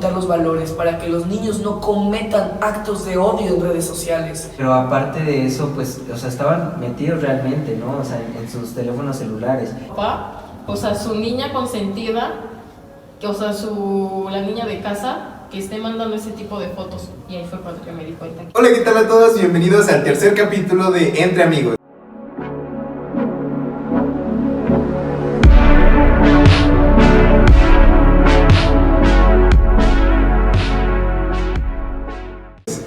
fomentar los valores, para que los niños no cometan actos de odio en redes sociales. Pero aparte de eso, pues, o sea, estaban metidos realmente, ¿no? O sea, en sus teléfonos celulares. Papá, o sea, su niña consentida, o sea, la niña de casa, que esté mandando ese tipo de fotos. Y ahí fue cuando me di cuenta. Hola, ¿qué tal a todos? Bienvenidos al tercer capítulo de Entre Amigos.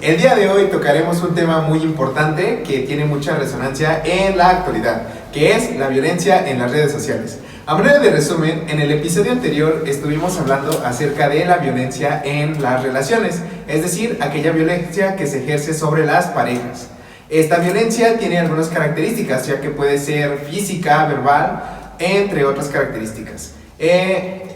El día de hoy tocaremos un tema muy importante que tiene mucha resonancia en la actualidad, que es la violencia en las redes sociales. A manera de resumen, en el episodio anterior estuvimos hablando acerca de la violencia en las relaciones, es decir, aquella violencia que se ejerce sobre las parejas. Esta violencia tiene algunas características, ya que puede ser física, verbal, entre otras características.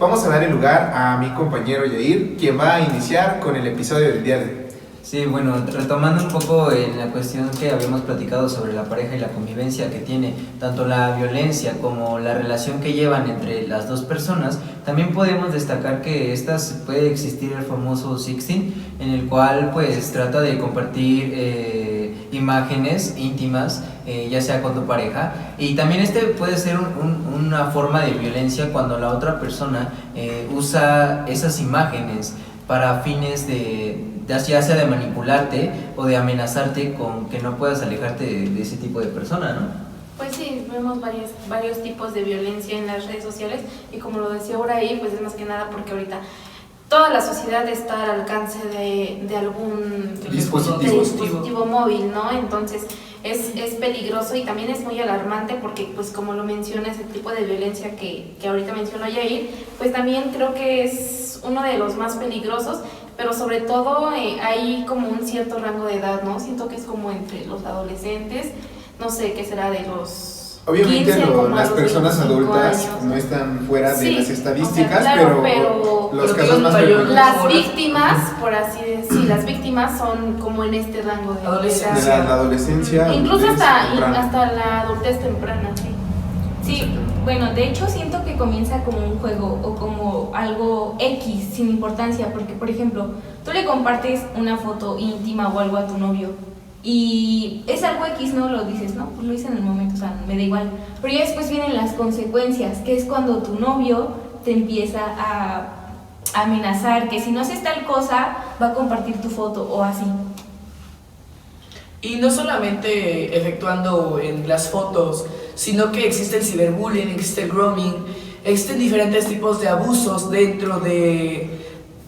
Vamos a dar el lugar a mi compañero Yair, quien va a iniciar con el episodio del día de hoy. Sí, bueno, retomando un poco en la cuestión que habíamos platicado sobre la pareja y la convivencia que tiene, tanto la violencia como la relación que llevan entre las dos personas, también podemos destacar que puede existir el famoso sexting, en el cual pues trata de compartir imágenes íntimas, ya sea con tu pareja, y también puede ser una forma de violencia cuando la otra persona usa esas imágenes para fines ya sea de manipularte o de amenazarte con que no puedas alejarte de ese tipo de persona, ¿no? Pues sí, vemos varios tipos de violencia en las redes sociales y como lo decía ahora ahí, pues es más que nada porque ahorita toda la sociedad está al alcance de algún dispositivo móvil, ¿no? Entonces es peligroso y también es muy alarmante porque, pues como lo menciona, ese tipo de violencia que ahorita mencionó Yair, pues también creo que es uno de los más peligrosos, pero sobre todo hay como un cierto rango de edad, ¿no? Siento que es como entre los adolescentes, no sé, ¿qué será de los...? Obviamente 15, las personas adultas años, no están fuera de las estadísticas, o sea, claro, pero los pero casos más frecuentes las víctimas, por así decir, las víctimas son como en este rango de Adolescencia. de la adolescencia, incluso adultez temprana. hasta la adultez temprana, sí. Sí, bueno, de hecho siento que comienza como un juego o como algo X, sin importancia, porque por ejemplo, tú le compartes una foto íntima o algo a tu novio y es algo X, no lo dices, no, pues lo hice en el momento, o sea, me da igual, pero ya después vienen las consecuencias, que es cuando tu novio te empieza a amenazar, que si no haces tal cosa, va a compartir tu foto o así. Y no solamente efectuando en las fotos, sino que existe el ciberbullying, existe el grooming, existen diferentes tipos de abusos dentro de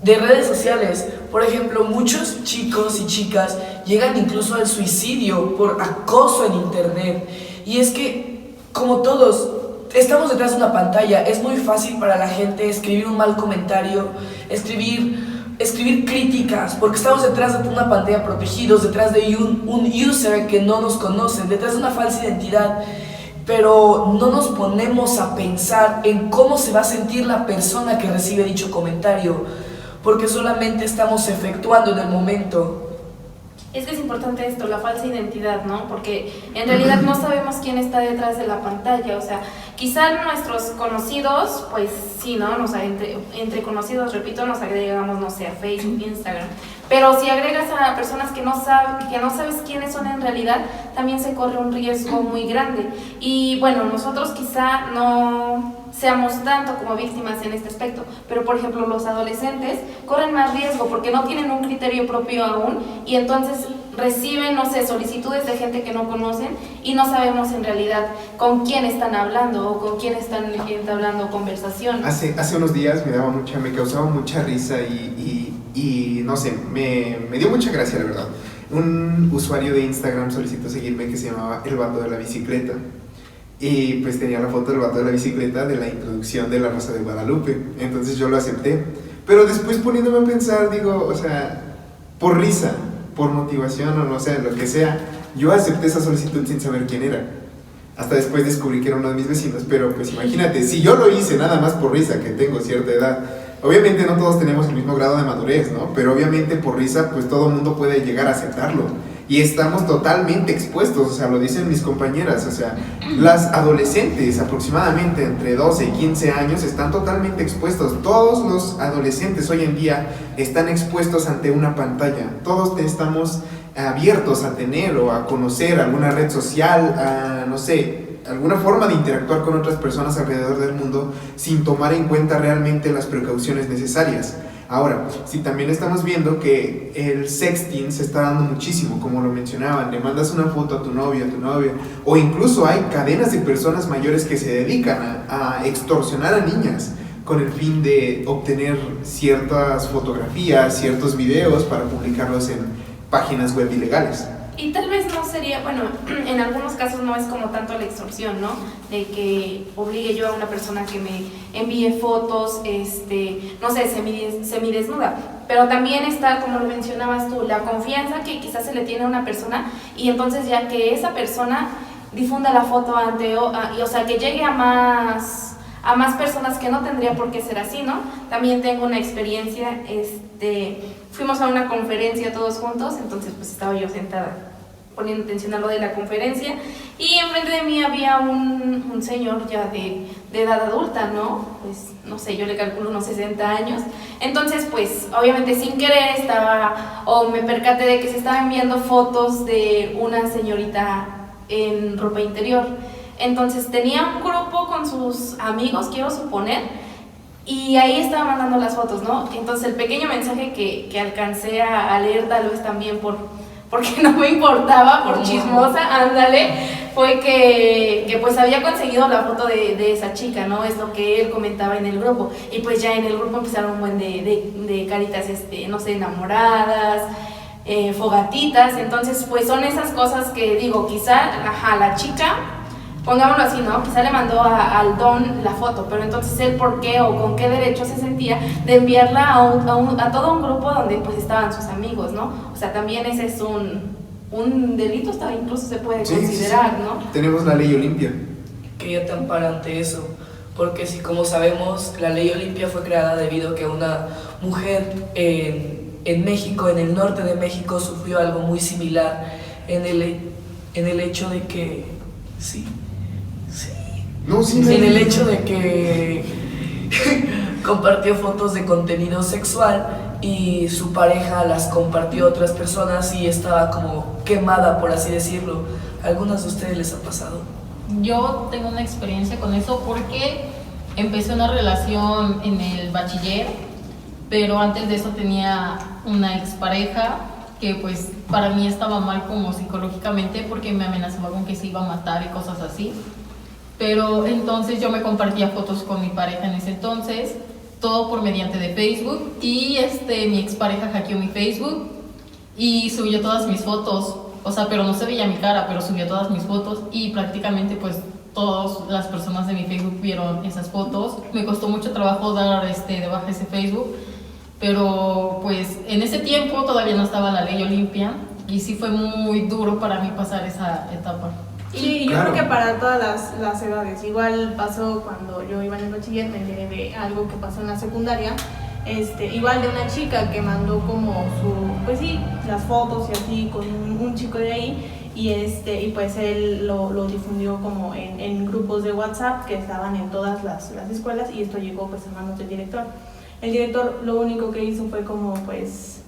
redes sociales. Por ejemplo, muchos chicos y chicas llegan incluso al suicidio por acoso en internet. Y es que, como todos, estamos detrás de una pantalla, es muy fácil para la gente escribir un mal comentario, escribir críticas, porque estamos detrás de una pantalla protegidos, detrás de un user que no nos conocen, detrás de una falsa identidad, pero no nos ponemos a pensar en cómo se va a sentir la persona que recibe dicho comentario, porque solamente estamos efectuando en el momento. Es que es importante esto, la falsa identidad, ¿no? Porque en realidad no sabemos quién está detrás de la pantalla, o sea, quizá nuestros conocidos, pues sí, ¿no? O sea, entre conocidos, repito, nos agregamos, no sé, a Facebook, Instagram, pero si agregas a personas que no sabes quiénes son en realidad, también se corre un riesgo muy grande. Y bueno, nosotros quizá no seamos tanto como víctimas en este aspecto, pero por ejemplo los adolescentes corren más riesgo porque no tienen un criterio propio aún y entonces reciben, no sé, solicitudes de gente que no conocen y no sabemos en realidad con quién están hablando o con quién están entablando conversación. Hace unos días me causaba mucha risa y no sé, me dio mucha gracia, la verdad. Un usuario de Instagram solicitó seguirme que se llamaba El Vato de la Bicicleta. Y pues tenía la foto del vato de la bicicleta de la introducción de La Rosa de Guadalupe. Entonces yo lo acepté. Pero después poniéndome a pensar, digo, o sea, por risa, por motivación o no sé, lo que sea, yo acepté esa solicitud sin saber quién era. Hasta después descubrí que era uno de mis vecinos. Pero pues imagínate, si yo lo hice nada más por risa, que tengo cierta edad, obviamente no todos tenemos el mismo grado de madurez, ¿no? Pero obviamente por risa, pues todo el mundo puede llegar a aceptarlo. y estamos totalmente expuestos, o sea, lo dicen mis compañeras, o sea, las adolescentes aproximadamente entre 12 y 15 años están totalmente expuestos. Todos los adolescentes hoy en día están expuestos ante una pantalla. Todos estamos abiertos a tener o a conocer alguna red social, a, no sé, alguna forma de interactuar con otras personas alrededor del mundo sin tomar en cuenta realmente las precauciones necesarias. Ahora, si también estamos viendo que el sexting se está dando muchísimo, como lo mencionaban, le mandas una foto a tu novio, a tu novia, o incluso hay cadenas de personas mayores que se dedican a extorsionar a niñas con el fin de obtener ciertas fotografías, ciertos videos para publicarlos en páginas web ilegales. Y tal vez no sería, bueno, en algunos casos no es como tanto la extorsión, ¿no? De que obligue yo a una persona que me envíe fotos, no sé, semidesnuda. Pero también está, como lo mencionabas tú, la confianza que quizás se le tiene a una persona y entonces ya que esa persona difunda la foto o sea, que llegue a más personas que no tendría por qué ser así, ¿no? También tengo una experiencia, fuimos a una conferencia todos juntos, entonces pues estaba yo sentada poniendo atención a lo de la conferencia y enfrente de mí había un señor ya de edad adulta, ¿no? Pues no sé, yo le calculo unos 60 años, entonces pues obviamente sin querer me percaté de que se estaban enviando fotos de una señorita en ropa interior. Entonces tenía un grupo con sus amigos, quiero suponer, y ahí estaba mandando las fotos, ¿no? Entonces el pequeño mensaje que alcancé a leer, tal vez también porque no me importaba, por chismosa, ándale, fue que pues había conseguido la foto de esa chica, ¿no? Es lo que él comentaba en el grupo. Y pues ya en el grupo empezaron un buen de caritas, no sé, enamoradas, fogatitas. Entonces pues son esas cosas que digo, quizá, la chica, pongámoslo así, ¿no? Quizá le mandó al don la foto, pero entonces él por qué o con qué derecho se sentía de enviarla a todo un grupo donde pues estaban sus amigos, ¿no? O sea, también ese es un delito, hasta incluso se puede considerar, sí. ¿no? Tenemos la ley Olimpia. Que ya te ampara ante eso, porque si como sabemos, la ley Olimpia fue creada debido a que una mujer en México, en el norte de México, sufrió algo muy similar en el hecho de que, en el hecho de que compartió fotos de contenido sexual y su pareja las compartió a otras personas y estaba como quemada, por así decirlo. ¿A algunas de ustedes les ha pasado? Yo tengo una experiencia con eso porque empecé una relación en el bachiller, pero antes de eso tenía una expareja que pues para mí estaba mal como psicológicamente porque me amenazaba con que se iba a matar y cosas así. Pero entonces yo me compartía fotos con mi pareja en ese entonces, todo por mediante de Facebook, y mi expareja hackeó mi Facebook y subió todas mis fotos, o sea, pero no se veía mi cara, pero subió todas mis fotos y prácticamente pues todas las personas de mi Facebook vieron esas fotos. Me costó mucho trabajo dar de baja ese Facebook, pero pues en ese tiempo todavía no estaba la ley Olimpia y sí fue muy duro para mí pasar esa etapa. Sí, yo creo que para todas las edades. Igual pasó cuando yo iba en el bachiller, me enteré de algo que pasó en la secundaria. Igual de una chica que mandó como las fotos y así con un chico de ahí y pues él lo difundió como en grupos de WhatsApp que estaban en todas las escuelas y esto llegó pues a manos del director. El director lo único que hizo fue como pues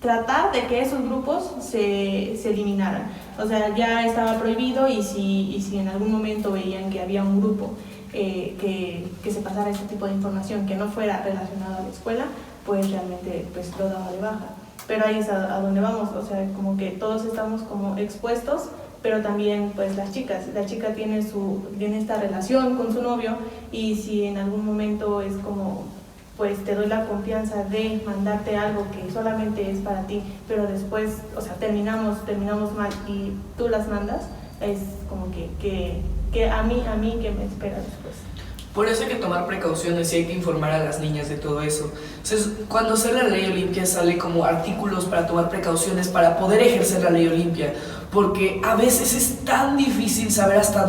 tratar de que esos grupos se eliminaran. O sea, ya estaba prohibido y si en algún momento veían que había un grupo que se pasara este tipo de información que no fuera relacionado a la escuela, pues realmente pues lo daba de baja. Pero ahí es a donde vamos, o sea, como que todos estamos como expuestos, pero también pues la chica tiene esta relación con su novio y si en algún momento es como pues te doy la confianza de mandarte algo que solamente es para ti, pero después, o sea, terminamos mal y tú las mandas, es como que a mí que me espera después. Por eso hay que tomar precauciones y hay que informar a las niñas de todo eso. Entonces, cuando sale la ley Olimpia sale como artículos para tomar precauciones para poder ejercer la ley Olimpia, porque a veces es tan difícil saber hasta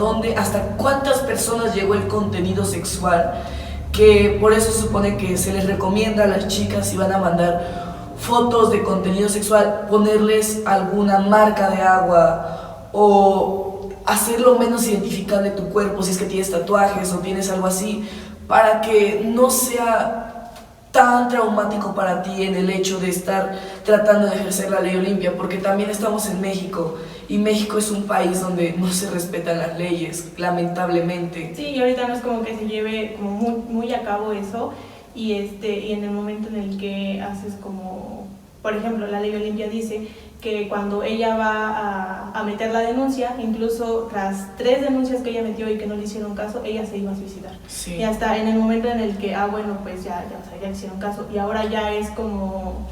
cuántas personas llegó el contenido sexual, que por eso se supone que se les recomienda a las chicas si van a mandar fotos de contenido sexual, ponerles alguna marca de agua o hacerlo menos identificable tu cuerpo si es que tienes tatuajes o tienes algo así, para que no sea tan traumático para ti en el hecho de estar tratando de ejercer la ley Olimpia, porque también estamos en México y México es un país donde no se respetan las leyes, lamentablemente. Sí, y ahorita no es como que se lleve como muy a cabo eso y en el momento en el que haces como, por ejemplo, la ley Olimpia dice que cuando ella va a meter la denuncia, incluso las 3 denuncias que ella metió y que no le hicieron caso, ella se iba a suicidar. Sí. Y hasta en el momento en el que, bueno, pues ya le hicieron caso y ahora ya es como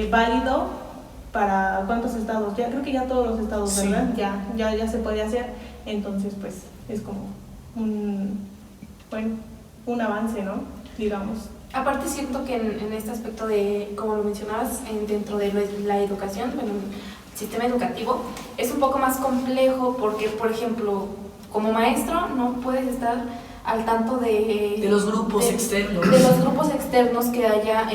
válido para ¿cuántos estados? Ya creo que ya todos los estados, sí. ¿verdad? Ya se puede hacer, entonces pues es como un avance, ¿no? Digamos. Aparte siento que en este aspecto de, como lo mencionabas, dentro de la educación, bueno, el sistema educativo, es un poco más complejo porque, por ejemplo, como maestro no puedes estar al tanto de los grupos externos. De los grupos externos que haya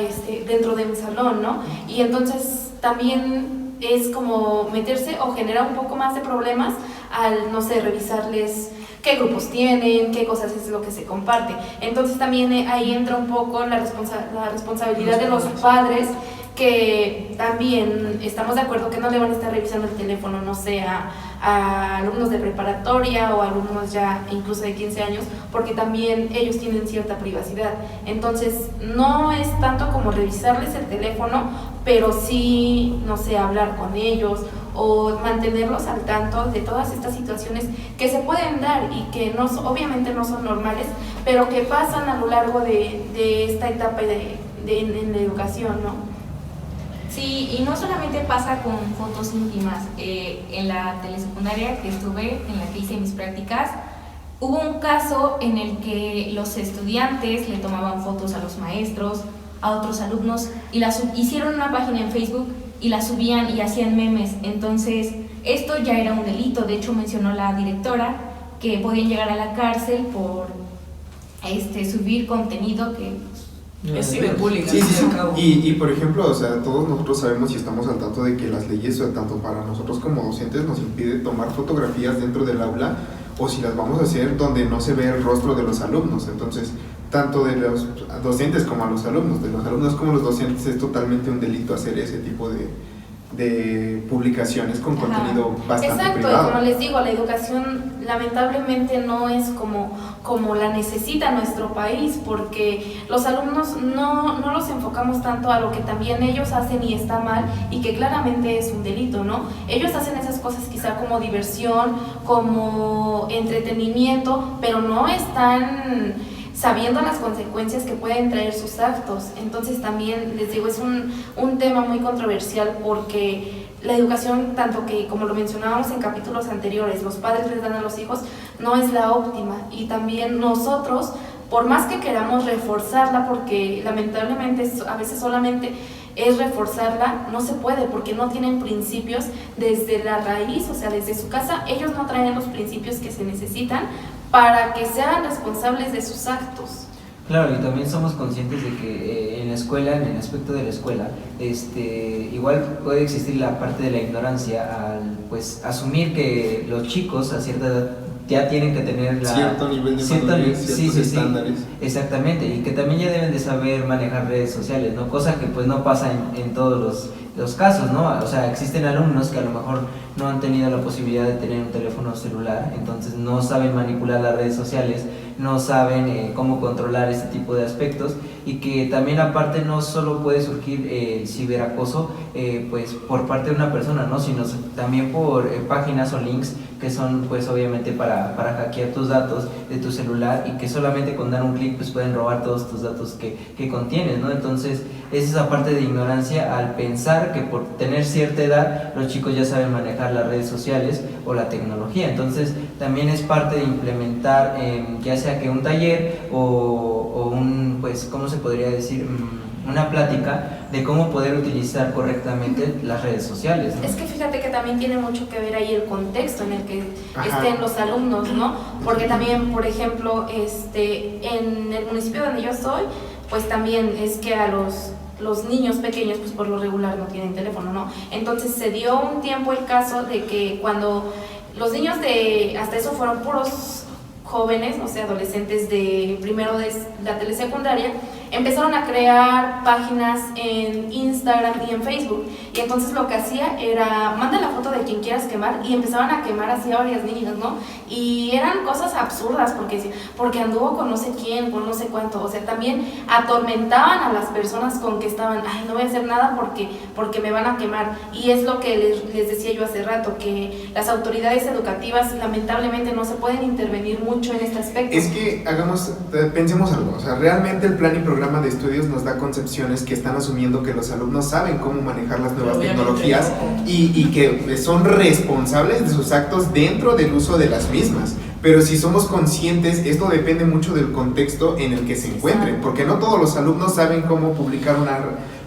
dentro de mi salón, ¿no? Y entonces también es como meterse o generar un poco más de problemas al, no sé, revisarles qué grupos tienen, qué cosas es lo que se comparte. Entonces también ahí entra un poco la responsabilidad de los padres, que también estamos de acuerdo que no le van a estar revisando el teléfono, no sé, a alumnos de preparatoria o alumnos ya incluso de 15 años, porque también ellos tienen cierta privacidad. Entonces no es tanto como revisarles el teléfono, pero sí, no sé, hablar con ellos o mantenerlos al tanto de todas estas situaciones que se pueden dar y que no, obviamente no son normales, pero que pasan a lo largo de esta etapa en la educación, ¿no? Sí, y no solamente pasa con fotos íntimas. En la telesecundaria que estuve, en la que hice mis prácticas, hubo un caso en el que los estudiantes le tomaban fotos a los maestros, a otros alumnos, y hicieron una página en Facebook y la subían y hacían memes. Entonces, esto ya era un delito. De hecho, mencionó la directora que podían llegar a la cárcel por subir contenido que... Es ciberbullying, sí, al sí, fin y sí. al cabo. Y por ejemplo, o sea, todos nosotros sabemos y estamos al tanto de que las leyes, tanto para nosotros como docentes, nos impide tomar fotografías dentro del aula, o si las vamos a hacer donde no se ve el rostro de los alumnos. Entonces, tanto de los docentes como a los alumnos, de los alumnos como los docentes, es totalmente un delito hacer ese tipo de publicaciones con contenido bastante Exacto, privado. y como les digo, la educación lamentablemente no es como la necesita nuestro país, porque los alumnos no los enfocamos tanto a lo que también ellos hacen y está mal y que claramente es un delito, ¿no? Ellos hacen esas cosas quizá como diversión, como entretenimiento, pero no están sabiendo las consecuencias que pueden traer sus actos. Entonces también les digo, es un tema muy controversial, porque la educación, tanto que como lo mencionábamos en capítulos anteriores, los padres les dan a los hijos, no es la óptima, y también nosotros, por más que queramos reforzarla, porque lamentablemente a veces solamente es reforzarla, no se puede, porque no tienen principios desde la raíz, o sea, desde su casa, ellos no traen los principios que se necesitan para que sean responsables de sus actos. Claro, y también somos conscientes de que en la escuela, en el aspecto de la escuela, igual puede existir la parte de la ignorancia al pues asumir que los chicos a cierta edad ya tienen que tener cierto nivel de madurez, ciertos estándares. Exactamente, y que también ya deben de saber manejar redes sociales, ¿no? Cosa que pues no pasa en todos los casos, ¿no? O sea, existen alumnos que a lo mejor no han tenido la posibilidad de tener un teléfono celular, entonces no saben manipular las redes sociales, no saben cómo controlar este tipo de aspectos, y que también aparte no solo puede surgir el ciberacoso pues por parte de una persona, ¿no? Sino también por páginas o links que son pues obviamente para hackear tus datos de tu celular, y que solamente con dar un clic pues pueden robar todos tus datos que contienes, ¿no? Entonces es esa parte de ignorancia al pensar que por tener cierta edad los chicos ya saben manejar las redes sociales o la tecnología. Entonces también es parte de implementar ya sea que un taller o un, pues, ¿cómo se podría decir? Una plática de cómo poder utilizar correctamente las redes sociales, ¿no? Es que fíjate que también tiene mucho que ver ahí el contexto en el que Ajá. estén los alumnos, ¿no? Porque también, por ejemplo, en el municipio donde yo soy, pues también es que a los niños pequeños pues por lo regular no tienen teléfono, ¿no? Entonces se dio un tiempo el caso de que cuando los niños hasta eso fueron puros jóvenes, o sea, adolescentes de primero de la telesecundaria, empezaron a crear páginas en Instagram y en Facebook, y entonces lo que hacía era, manda la foto de quien quieras quemar, y empezaban a quemar así a varias niñas, ¿no? Y eran cosas absurdas, porque anduvo con no sé quién, con no sé cuánto, o sea, también atormentaban a las personas con que estaban, ay, no voy a hacer nada porque me van a quemar, y es lo que les decía yo hace rato, que las autoridades educativas lamentablemente no se pueden intervenir mucho en este aspecto. Es que pensemos algo, o sea, realmente el plan y programa de estudios nos da concepciones que están asumiendo que los alumnos saben cómo manejar las nuevas tecnologías y que son responsables de sus actos dentro del uso de las mismas. Pero si somos conscientes, esto depende mucho del contexto en el que se encuentren, porque no todos los alumnos saben cómo publicar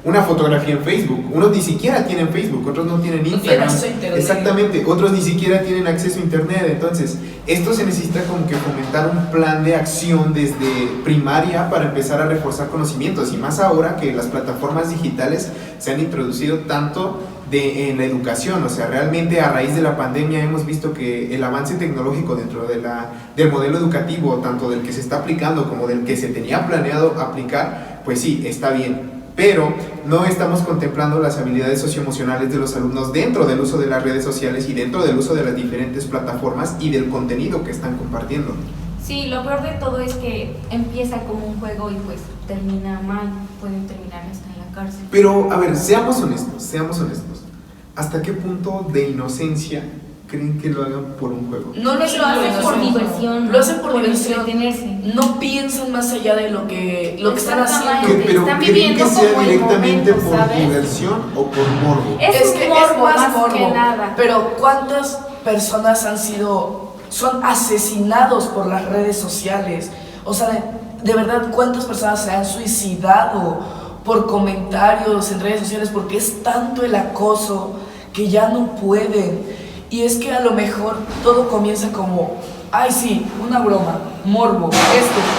una fotografía en Facebook. Unos ni siquiera tienen Facebook, otros no tienen Instagram. Exactamente, otros ni siquiera tienen acceso a internet. Entonces, esto se necesita como que fomentar un plan de acción desde primaria para empezar a reforzar conocimientos, y más ahora que las plataformas digitales se han introducido tanto en la educación. O sea, realmente a raíz de la pandemia hemos visto que el avance tecnológico dentro del modelo educativo, tanto del que se está aplicando como del que se tenía planeado aplicar, pues sí, está bien. Pero no estamos contemplando las habilidades socioemocionales de los alumnos dentro del uso de las redes sociales y dentro del uso de las diferentes plataformas y del contenido que están compartiendo. Sí, lo peor de todo es que empieza como un juego y pues termina mal, pueden terminar hasta en la cárcel. Pero, a ver, seamos honestos. ¿Hasta qué punto de inocencia creen que lo hagan por un juego? No lo hacen por diversión. Lo hacen por diversión. Entretenerse. No piensan más allá de lo que están haciendo. Pero Están ¿creen viviendo que sea como el directamente momento, por ¿sabes? diversión o por morbo? Es un morbo, más que nada. Pero ¿cuántas personas son asesinados por las redes sociales? O sea, de verdad, ¿cuántas personas se han suicidado por comentarios en redes sociales? Porque es tanto el acoso que ya no pueden. Y es que a lo mejor todo comienza como, ay sí, una broma, morbo,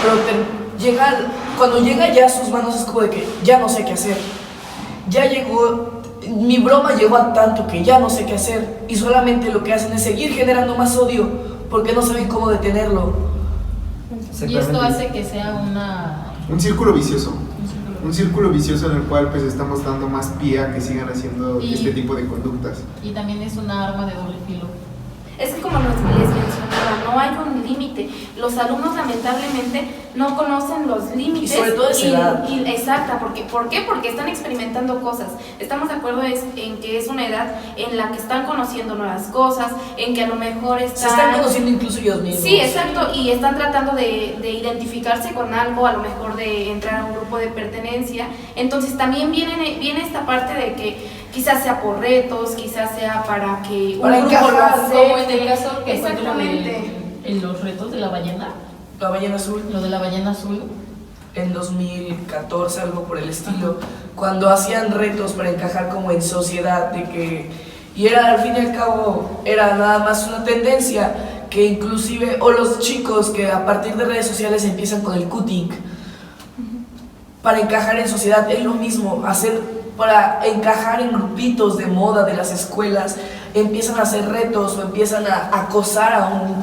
pero cuando llega ya a sus manos es como de que ya no sé qué hacer. Ya llegó, mi broma llegó a tanto que ya no sé qué hacer, y solamente lo que hacen es seguir generando más odio porque no saben cómo detenerlo. Y esto hace que sea un círculo vicioso. Un círculo vicioso en el cual pues estamos dando más pie a que sigan haciendo este tipo de conductas. Y también es una arma de doble filo. Es que como les mencionaba, no hay un límite. Los alumnos lamentablemente no conocen los límites. Y sobre todo esa edad. Exacta, ¿por qué? Porque están experimentando cosas. Estamos de acuerdo en que es una edad en la que están conociendo nuevas cosas, en que a lo mejor se están conociendo incluso ellos mismos. Sí, exacto, y están tratando de identificarse con algo, a lo mejor de entrar a un grupo de pertenencia. Entonces también viene esta parte de que quizás sea por retos, quizás sea para que para encajar, como en el caso que fue exactamente en los retos de la ballena. La ballena azul. Lo de la ballena azul. En 2014, algo por el estilo. Cuando hacían retos para encajar como en sociedad, y era al fin y al cabo, era nada más una tendencia que inclusive, o los chicos que a partir de redes sociales empiezan con el cutting, para encajar en sociedad, es lo mismo, para encajar en grupitos de moda de las escuelas, empiezan a hacer retos o empiezan a acosar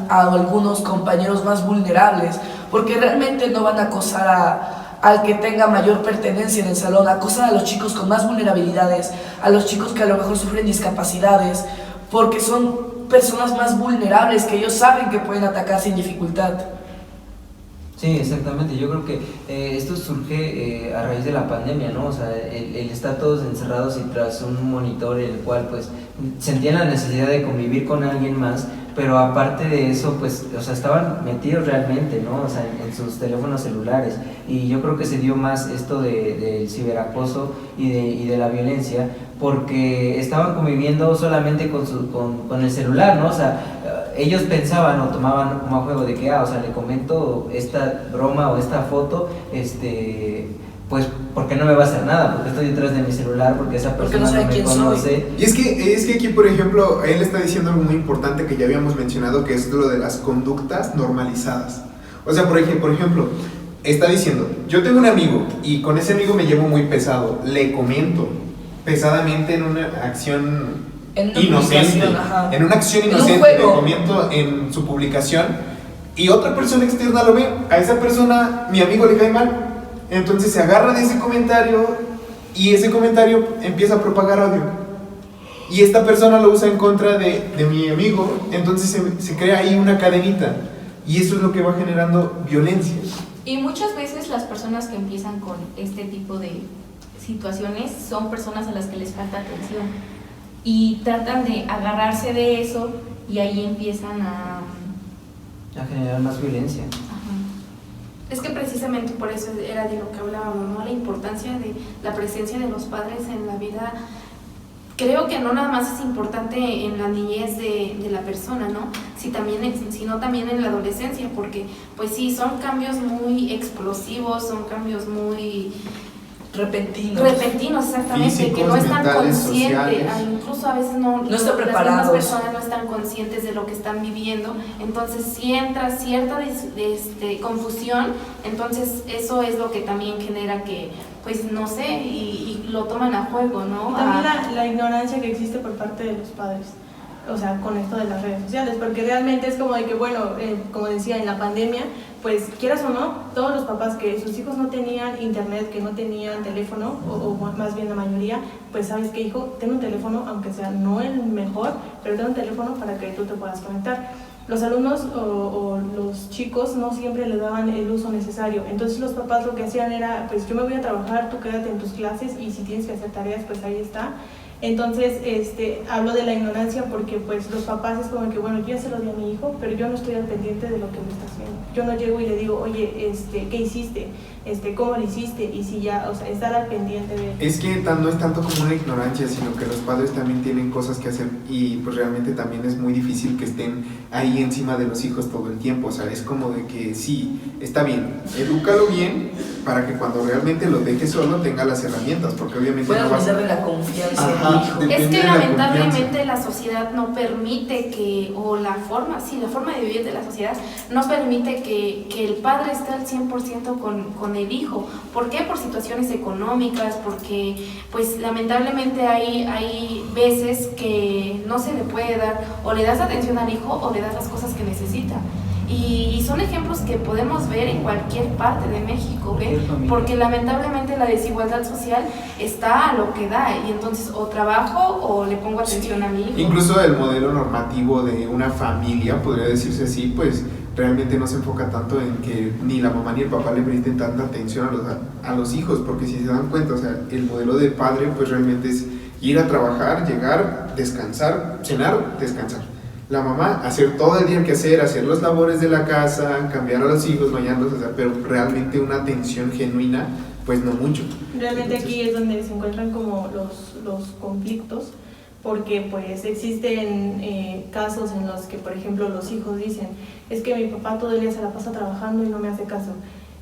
a algunos compañeros más vulnerables, porque realmente no van a acosar al que tenga mayor pertenencia en el salón, acosan a los chicos con más vulnerabilidades, a los chicos que a lo mejor sufren discapacidades, porque son personas más vulnerables que ellos saben que pueden atacar sin dificultad. Sí, exactamente. Yo creo que esto surge a raíz de la pandemia, ¿no? O sea, el estar todos encerrados y tras un monitor en el cual pues sentían la necesidad de convivir con alguien más, pero aparte de eso, pues, o sea, estaban metidos realmente, ¿no? O sea, en sus teléfonos celulares. Y yo creo que se dio más esto del ciberacoso y de la violencia, porque estaban conviviendo solamente con el celular, ¿no? O sea, ellos pensaban o tomaban como a juego de que, o sea, le comento esta broma o esta foto, pues, ¿por qué no me va a hacer nada? Porque estoy detrás de mi celular, porque esa persona no me conoce. Y es que aquí, por ejemplo, él está diciendo algo muy importante que ya habíamos mencionado, que es lo de las conductas normalizadas. O sea, por ejemplo, está diciendo, yo tengo un amigo y con ese amigo me llevo muy pesado, le comento pesadamente en una acción inocente, en una acción inocente, le comento en su publicación y otra persona externa lo ve, a esa persona mi amigo le cae mal, entonces se agarra de ese comentario y ese comentario empieza a propagar odio y esta persona lo usa en contra de mi amigo, entonces se crea ahí una cadenita y eso es lo que va generando violencia. Y muchas veces las personas que empiezan con este tipo de situaciones son personas a las que les falta atención y tratan de agarrarse de eso y ahí empiezan a generar más violencia. Ajá. Es que precisamente por eso era de lo que hablábamos, ¿no? La importancia de la presencia de los padres en la vida. Creo que no nada más es importante en la niñez de la persona, ¿no? Sino también en la adolescencia, porque pues sí, son cambios muy explosivos, son cambios muy repentinos, exactamente, físicos, que no están mentales, conscientes, sociales. Incluso a veces no están preparados. las mismas personas no están conscientes de lo que están viviendo, entonces si entra cierta confusión, entonces eso es lo que también genera que, pues no sé, y lo toman a juego, ¿no? Y también la ignorancia que existe por parte de los padres, o sea, con esto de las redes sociales, porque realmente es como de que, bueno, como decía, en la pandemia, pues quieras o no, todos los papás que sus hijos no tenían internet, que no tenían teléfono, o más bien la mayoría, pues sabes que hijo, ten un teléfono, aunque sea no el mejor, pero ten un teléfono para que tú te puedas conectar. Los alumnos o los chicos no siempre le daban el uso necesario, entonces los papás lo que hacían era, pues yo me voy a trabajar, tú quédate en tus clases y si tienes que hacer tareas, pues ahí está. Entonces, hablo de la ignorancia porque pues los papás es como que, bueno, yo ya se lo di a mi hijo, pero yo no estoy al pendiente de lo que me está haciendo. Yo no llego y le digo, oye, ¿qué hiciste? ¿Cómo lo hiciste? Y si ya, o sea, estar al pendiente de... Es que no es tanto como una ignorancia, sino que los padres también tienen cosas que hacer y pues realmente también es muy difícil que estén ahí encima de los hijos todo el tiempo. O sea, es como de que sí, está bien, edúcalo bien para que cuando realmente lo dejes solo tenga las herramientas, porque obviamente puedan no vas a... darle la confianza. Es que lamentablemente la sociedad no permite que, o la forma de vivir de la sociedad no permite que el padre esté al 100% con el hijo. ¿Por qué? Por situaciones económicas, porque pues lamentablemente hay veces que no se le puede dar, o le das atención al hijo o le das las cosas que necesita. Y son ejemplos que podemos ver en cualquier parte de México, ¿ves? Porque lamentablemente la desigualdad social está a lo que da, y entonces o trabajo o le pongo atención a mi hijo. Incluso el modelo normativo de una familia, podría decirse así, pues realmente no se enfoca tanto en que ni la mamá ni el papá le brinden tanta atención a los hijos, porque si se dan cuenta, o sea, el modelo de padre pues realmente es ir a trabajar, llegar, descansar, cenar, descansar. La mamá, hacer todo el día que hacer los labores de la casa, cambiar a los hijos, bañarlos, o sea, pero realmente una atención genuina, pues no mucho. Realmente entonces, aquí es donde se encuentran como los conflictos, porque pues existen casos en los que, por ejemplo, los hijos dicen, es que mi papá todo el día se la pasa trabajando y no me hace caso.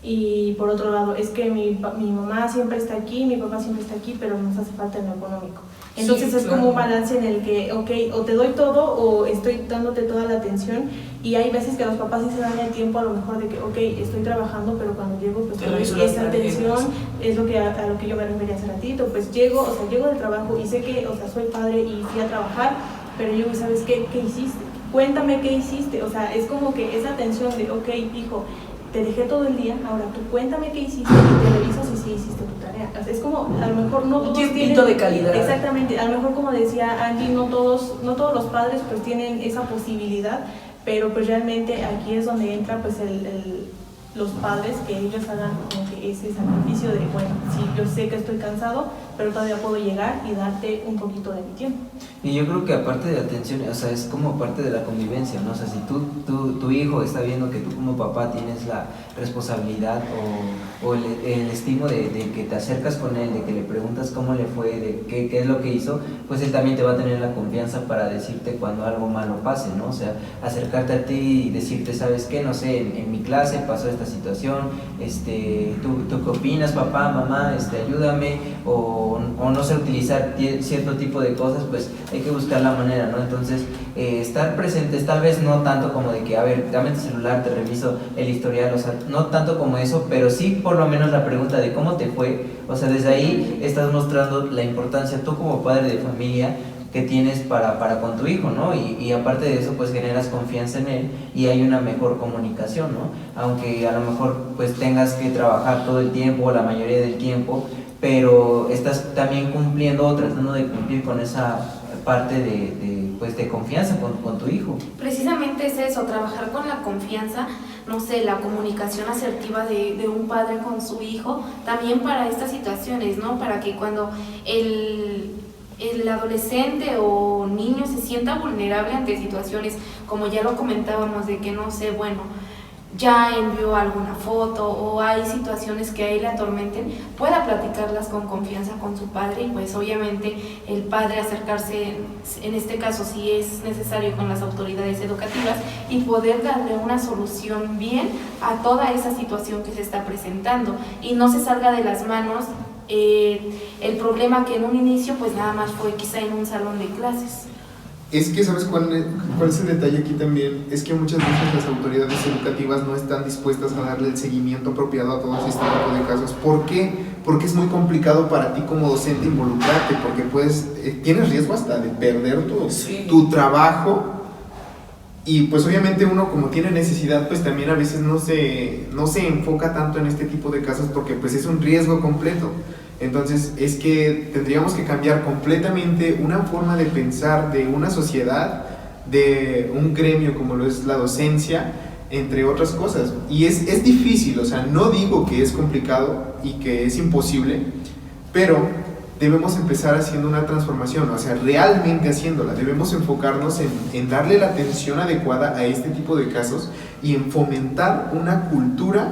Y por otro lado, es que mi mamá siempre está aquí, mi papá siempre está aquí, pero nos hace falta en lo económico. Entonces sí, es como un balance en el que, ok, o te doy todo o estoy dándote toda la atención, y hay veces que los papás sí se dan el tiempo a lo mejor de que, ok, estoy trabajando, pero cuando llego pues te doy esa atención, es lo que a lo que yo me refería hace ratito, pues llego del trabajo y sé que, o sea, soy padre y fui a trabajar, pero llego y ¿sabes qué hiciste? Cuéntame qué hiciste, o sea, es como que esa atención de, ok, hijo, te dejé todo el día, ahora tú cuéntame qué hiciste y te reviso si sí hiciste tu tarea. O sea, es como, a lo mejor no todos tienen... de calidad. Exactamente, a lo mejor como decía Angie, no todos los padres pues tienen esa posibilidad, pero pues realmente aquí es donde entra pues los padres, que ellos hagan como que ese sacrificio de, bueno, sí, yo sé que estoy cansado, pero todavía puedo llegar y darte un poquito de mi tiempo. Y yo creo que aparte de la atención, o sea, es como parte de la convivencia, ¿no? O sea, si tu hijo está viendo que tú como papá tienes la responsabilidad o el estimo de que te acercas con él, de que le preguntas cómo le fue, de qué es lo que hizo, pues él también te va a tener la confianza para decirte cuando algo malo pase, ¿no? O sea, acercarte a ti y decirte, ¿sabes qué? No sé, en mi clase pasó esta esta situación, ¿tú qué opinas, papá, mamá, ayúdame, o no sé utilizar cierto tipo de cosas, pues hay que buscar la manera, ¿no? Entonces, estar presentes, tal vez no tanto como de que, a ver, dame tu celular, te reviso el historial, o sea, no tanto como eso, pero sí por lo menos la pregunta de cómo te fue, o sea, desde ahí estás mostrando la importancia, tú como padre de familia, que tienes para con tu hijo, ¿no? Y aparte de eso, pues generas confianza en él y hay una mejor comunicación, ¿no? Aunque a lo mejor pues tengas que trabajar todo el tiempo, la mayoría del tiempo, pero estás también cumpliendo o tratando de cumplir con esa parte de confianza con tu hijo. Precisamente es eso, trabajar con la confianza, no sé, la comunicación asertiva de un padre con su hijo, también para estas situaciones, ¿no? Para que cuando el adolescente o niño se sienta vulnerable ante situaciones, como ya lo comentábamos, de que no sé, bueno, ya envió alguna foto o hay situaciones que a él le atormenten, pueda platicarlas con confianza con su padre y pues obviamente el padre acercarse, en este caso si es necesario, con las autoridades educativas y poder darle una solución bien a toda esa situación que se está presentando y no se salga de las manos el problema que en un inicio pues nada más fue quizá en un salón de clases. Es que, ¿sabes cuál es el detalle aquí también? Es que muchas veces las autoridades educativas no están dispuestas a darle el seguimiento apropiado a todos este tipo de casos. ¿Por qué? Porque es muy complicado para ti como docente involucrarte, porque tienes riesgo hasta de perder tu trabajo. Y pues obviamente uno como tiene necesidad, pues también a veces no se enfoca tanto en este tipo de casos porque pues es un riesgo completo. Entonces es que tendríamos que cambiar completamente una forma de pensar de una sociedad, de un gremio como lo es la docencia, entre otras cosas. Y es difícil, o sea, no digo que es complicado y que es imposible, pero debemos empezar haciendo una transformación, o sea, realmente haciéndola. Debemos enfocarnos en darle la atención adecuada a este tipo de casos y en fomentar una cultura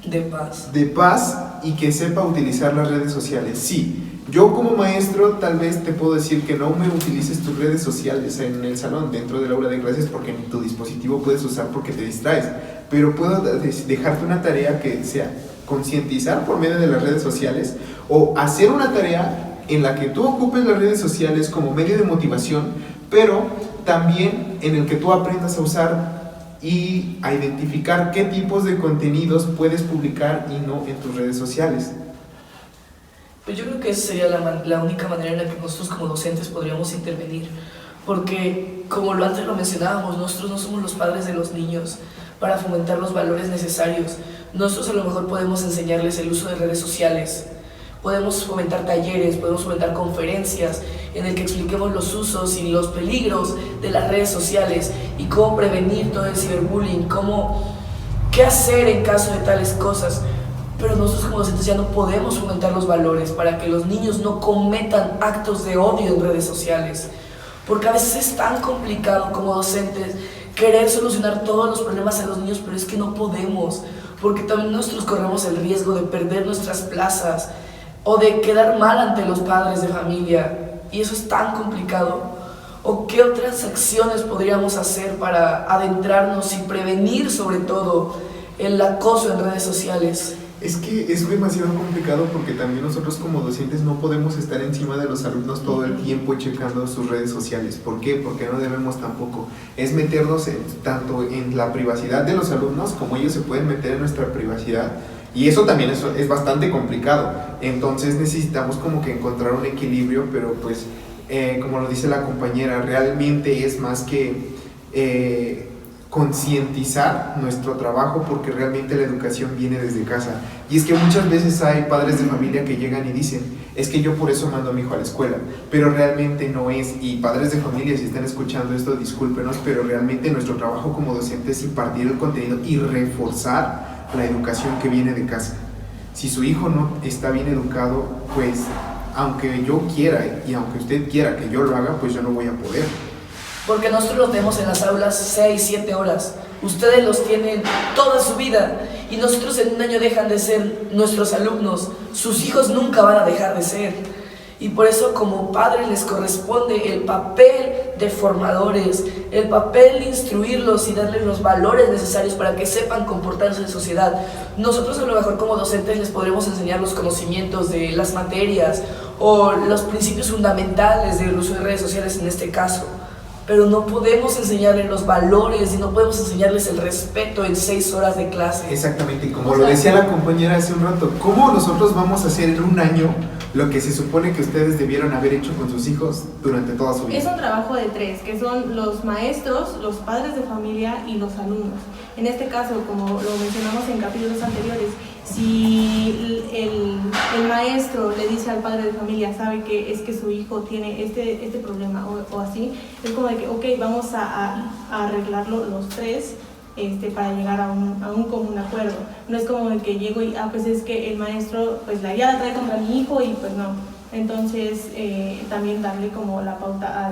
de paz y que sepa utilizar las redes sociales. Sí, yo como maestro tal vez te puedo decir que no me utilices tus redes sociales en el salón, dentro del aula de clases, porque en tu dispositivo puedes usar porque te distraes, pero puedo dejarte una tarea que sea concientizar por medio de las redes sociales o hacer una tarea en la que tú ocupes las redes sociales como medio de motivación, pero también en el que tú aprendas a usar y a identificar qué tipos de contenidos puedes publicar y no en tus redes sociales. Pues yo creo que esa sería la única manera en la que nosotros como docentes podríamos intervenir, porque como antes lo mencionábamos, nosotros no somos los padres de los niños para fomentar los valores necesarios. Nosotros a lo mejor podemos enseñarles el uso de redes sociales, podemos fomentar talleres, podemos fomentar conferencias en el que expliquemos los usos y los peligros de las redes sociales y cómo prevenir todo el ciberbullying, qué hacer en caso de tales cosas. Pero nosotros como docentes ya no podemos fomentar los valores para que los niños no cometan actos de odio en redes sociales, porque a veces es tan complicado como docentes querer solucionar todos los problemas a los niños, pero es que no podemos, porque también nosotros corremos el riesgo de perder nuestras plazas o de quedar mal ante los padres de familia, y eso es tan complicado. ¿O qué otras acciones podríamos hacer para adentrarnos y prevenir sobre todo el acoso en redes sociales? Es que es demasiado complicado porque también nosotros como docentes no podemos estar encima de los alumnos todo el tiempo checando sus redes sociales. ¿Por qué? Porque no debemos tampoco. Es meternos tanto en la privacidad de los alumnos como ellos se pueden meter en nuestra privacidad. Y eso también es bastante complicado. Entonces necesitamos como que encontrar un equilibrio, pero pues como lo dice la compañera, realmente es más que concientizar nuestro trabajo, porque realmente la educación viene desde casa. Y es que muchas veces hay padres de familia que llegan y dicen, es que yo por eso mando a mi hijo a la escuela, pero realmente no es. Y padres de familia, si están escuchando esto, discúlpenos, pero realmente nuestro trabajo como docentes es impartir el contenido y reforzar la educación que viene de casa. Si su hijo no está bien educado, pues aunque yo quiera y aunque usted quiera que yo lo haga, pues yo no voy a poder. Porque nosotros los tenemos en las aulas 6, 7 horas. Ustedes los tienen toda su vida y nosotros en un año dejan de ser nuestros alumnos. Sus hijos nunca van a dejar de ser. Y por eso como padres les corresponde el papel de formadores, el papel de instruirlos y darles los valores necesarios para que sepan comportarse en sociedad. Nosotros a lo mejor como docentes les podremos enseñar los conocimientos de las materias o los principios fundamentales del uso de redes sociales en este caso, pero no podemos enseñarles los valores y no podemos enseñarles el respeto en 6 horas de clase. Exactamente, y como lo decía la compañera hace un rato, ¿cómo nosotros vamos a hacer en un año lo que se supone que ustedes debieron haber hecho con sus hijos durante toda su vida? Es un trabajo de 3, que son los maestros, los padres de familia y los alumnos. En este caso, como lo mencionamos en capítulos anteriores, si el maestro le dice al padre de familia, sabe que es que su hijo tiene este problema o así, es como de que, ok, vamos a arreglarlo los 3 para llegar a un común acuerdo. No es como de que llego y, pues es que el maestro pues la guía la trae contra mi hijo y pues no. Entonces, también darle como la pauta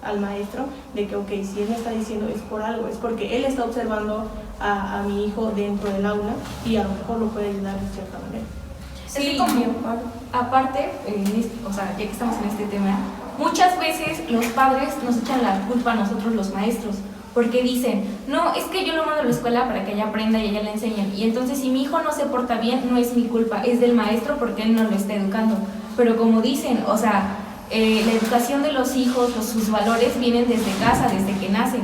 al maestro de que, ok, si él me está diciendo es por algo, es porque él está observando a mi hijo dentro del aula y a lo mejor lo puede ayudar de cierta manera. Sí, aparte, o sea, ya que estamos en este tema, muchas veces los padres nos echan la culpa a nosotros los maestros, porque dicen, no, es que yo lo mando a la escuela para que ella aprenda y ella le enseñen, y entonces si mi hijo no se porta bien, no es mi culpa, es del maestro porque él no lo está educando. Pero como dicen, o sea, la educación de los hijos, sus valores vienen desde casa, desde que nacen.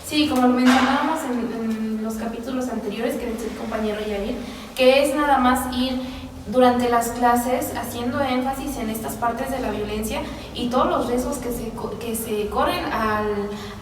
Sí, como lo mencionábamos en los capítulos anteriores que decía el compañero Yair, que es nada más ir durante las clases haciendo énfasis en estas partes de la violencia y todos los riesgos que se corren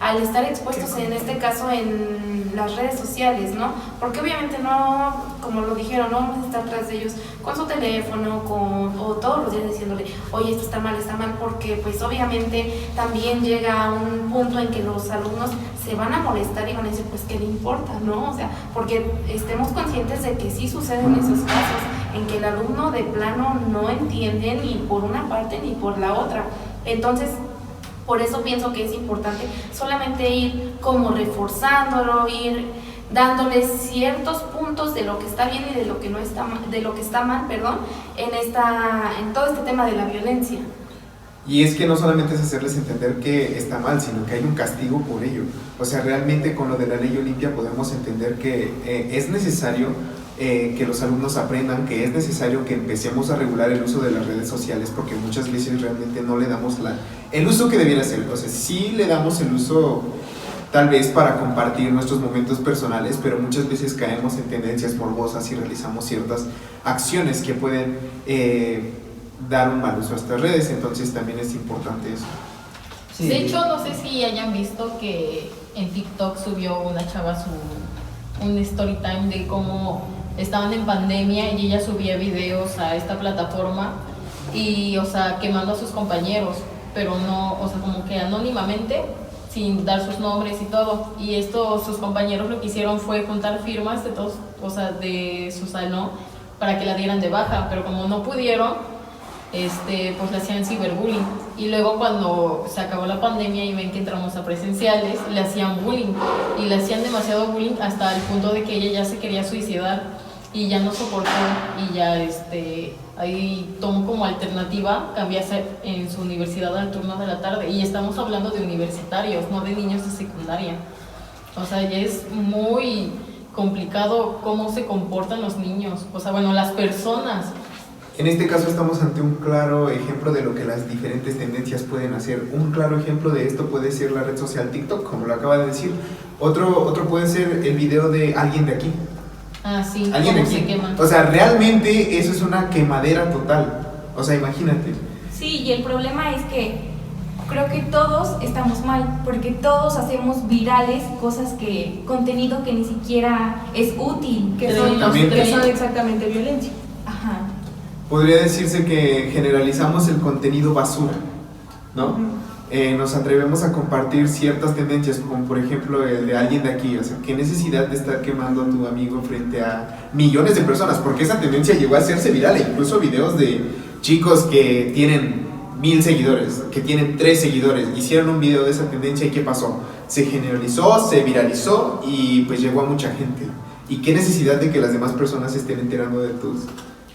al estar expuestos, en este caso en las redes sociales, ¿no? Porque obviamente no, como lo dijeron, no vamos a estar tras de ellos con su teléfono, o todos los días diciéndole, oye, esto está mal, porque pues obviamente también llega a un punto en que los alumnos se van a molestar y van a decir, pues, ¿qué le importa, no? O sea, porque estemos conscientes de que sí suceden esos casos en que el alumno de plano no entiende ni por una parte ni por la otra. Entonces, por eso pienso que es importante solamente ir como reforzándolo, ir dándoles ciertos puntos de lo que está bien y de lo que no está mal, de lo que está mal, en todo este tema de la violencia. Y es que no solamente es hacerles entender que está mal, sino que hay un castigo por ello. O sea, realmente con lo de la ley Olimpia podemos entender que es necesario que los alumnos aprendan, que es necesario que empecemos a regular el uso de las redes sociales, porque muchas veces realmente no le damos el uso que debiera ser. O sea, sí le damos el uso tal vez para compartir nuestros momentos personales, pero muchas veces caemos en tendencias morbosas y realizamos ciertas acciones que pueden dar un mal uso a estas redes. Entonces también es importante eso. Sí. De hecho, no sé si hayan visto que en TikTok subió una chava un story time de cómo estaban en pandemia y ella subía videos a esta plataforma y, o sea, quemando a sus compañeros, pero no, o sea, como que anónimamente, sin dar sus nombres y todo. Y sus compañeros lo que hicieron fue juntar firmas de todos, o sea, de su salón para que la dieran de baja, pero como no pudieron, pues le hacían ciberbullying. Y luego cuando se acabó la pandemia y ven que entramos a presenciales, le hacían bullying y le hacían demasiado bullying hasta el punto de que ella ya se quería suicidar y ya no soportó y ya ahí tomó como alternativa cambiarse en su universidad al turno de la tarde. Y estamos hablando de universitarios, no de niños de secundaria. O sea, ya es muy complicado cómo se comportan los niños, o sea, bueno, las personas. En este caso estamos ante un claro ejemplo de lo que las diferentes tendencias pueden hacer. Un claro ejemplo de esto puede ser la red social TikTok, como lo acaba de decir. Otro puede ser el video de alguien de aquí. Ah, sí, Alguien de cómo se aquí. queman. O sea, realmente eso es una quemadera total. O sea, imagínate. Sí, y el problema es que creo que todos estamos mal, porque todos hacemos virales contenido que ni siquiera es útil, Que son Exactamente. exactamente violencia. Ajá. Podría decirse que generalizamos el contenido basura, ¿no? Nos atrevemos a compartir ciertas tendencias, como por ejemplo el de alguien de aquí. O sea, ¿qué necesidad de estar quemando a tu amigo frente a millones de personas? Porque esa tendencia llegó a hacerse viral, e incluso videos de chicos que tienen 1000 seguidores, que tienen 3 seguidores, hicieron un video de esa tendencia y ¿qué pasó? Se generalizó, se viralizó y pues llegó a mucha gente. ¿Y qué necesidad de que las demás personas se estén enterando de tus...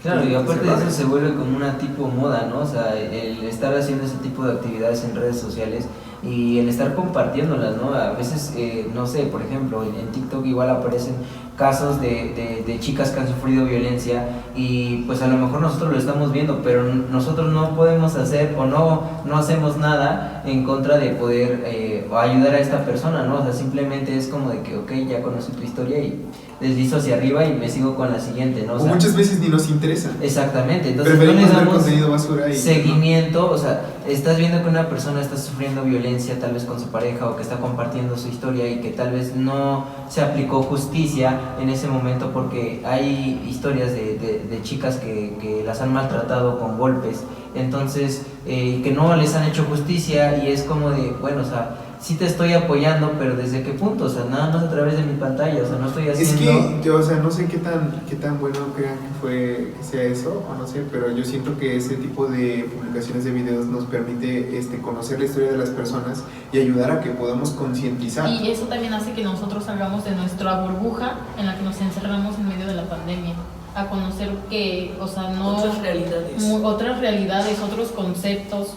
Claro, y aparte de eso se vuelve como una tipo moda, ¿no? O sea, el estar haciendo ese tipo de actividades en redes sociales y el estar compartiéndolas, ¿no? A veces, no sé, por ejemplo, en TikTok igual aparecen casos de chicas que han sufrido violencia y pues a lo mejor nosotros lo estamos viendo, pero nosotros no podemos hacer o no hacemos nada en contra de poder o ayudar a esta persona, ¿no? O sea, simplemente es como de que, ok, ya conocí tu historia y deslizo hacia arriba y me sigo con la siguiente, ¿no? O sea, muchas veces ni nos interesa. Exactamente, entonces Preferimos no le ver damos contenido basura y seguimiento, o sea, estás viendo que una persona está sufriendo violencia tal vez con su pareja o que está compartiendo su historia y que tal vez no se aplicó justicia en ese momento porque hay historias de chicas que las han maltratado con golpes, entonces que no les han hecho justicia y es como de, bueno, o sea, sí te estoy apoyando, pero ¿desde qué punto? O sea, nada más a través de mi pantalla, o sea, no estoy haciendo... Es que yo, o sea, no sé qué tan bueno crean que sea eso, o no sé, pero yo siento que ese tipo de publicaciones de videos nos permite conocer la historia de las personas y ayudar a que podamos concientizar. Y eso también hace que nosotros salgamos de nuestra burbuja en la que nos encerramos en medio de la pandemia, a conocer que, o sea, no... otras realidades, otros conceptos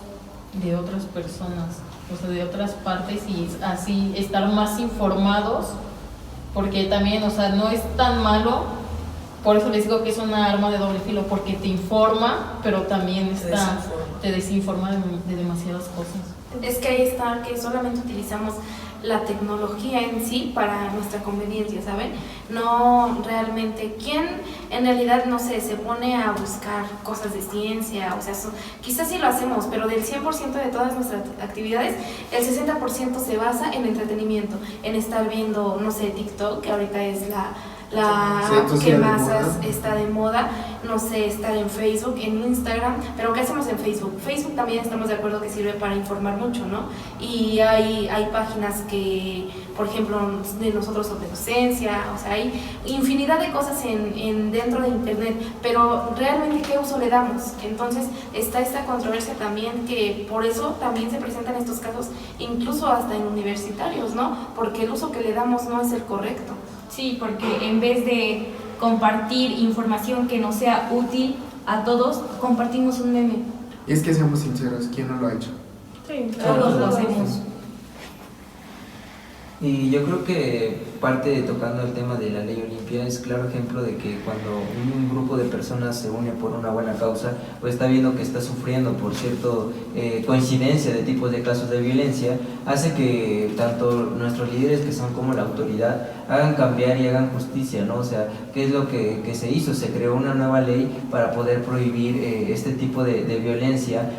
de otras personas, o sea, de otras partes, y así estar más informados, porque también, o sea, no es tan malo, por eso les digo que es una arma de doble filo, porque te informa, pero también te desinforma de demasiadas cosas. Es que ahí está, que solamente utilizamos la tecnología en sí para nuestra conveniencia, ¿saben? No realmente, ¿quién en realidad, no sé, se pone a buscar cosas de ciencia? O sea, quizás sí lo hacemos, pero del 100% de todas nuestras actividades, el 60% se basa en entretenimiento, en estar viendo, no sé, TikTok, que ahorita es la que más está de moda, no sé, estar en Facebook, en Instagram, pero ¿qué hacemos en Facebook? Facebook también estamos de acuerdo que sirve para informar mucho, ¿no? Y hay páginas que, por ejemplo, de nosotros sobre docencia, o sea, hay infinidad de cosas dentro de internet, pero realmente ¿qué uso le damos? Entonces está esta controversia también, que por eso también se presentan estos casos, incluso hasta en universitarios, ¿no? Porque el uso que le damos no es el correcto. Sí, porque en vez de compartir información que nos sea útil a todos, compartimos un meme. Y es que seamos sinceros, ¿quién no lo ha hecho? Sí, Todos lo hacemos. Y yo creo que tocando el tema de la ley Olimpia es claro ejemplo de que cuando un grupo de personas se une por una buena causa, pues está viendo que está sufriendo por cierto coincidencia de tipos de casos de violencia, hace que tanto nuestros líderes que son como la autoridad hagan cambiar y hagan justicia, ¿no? O sea, ¿qué es lo que se hizo? Se creó una nueva ley para poder prohibir este tipo de violencia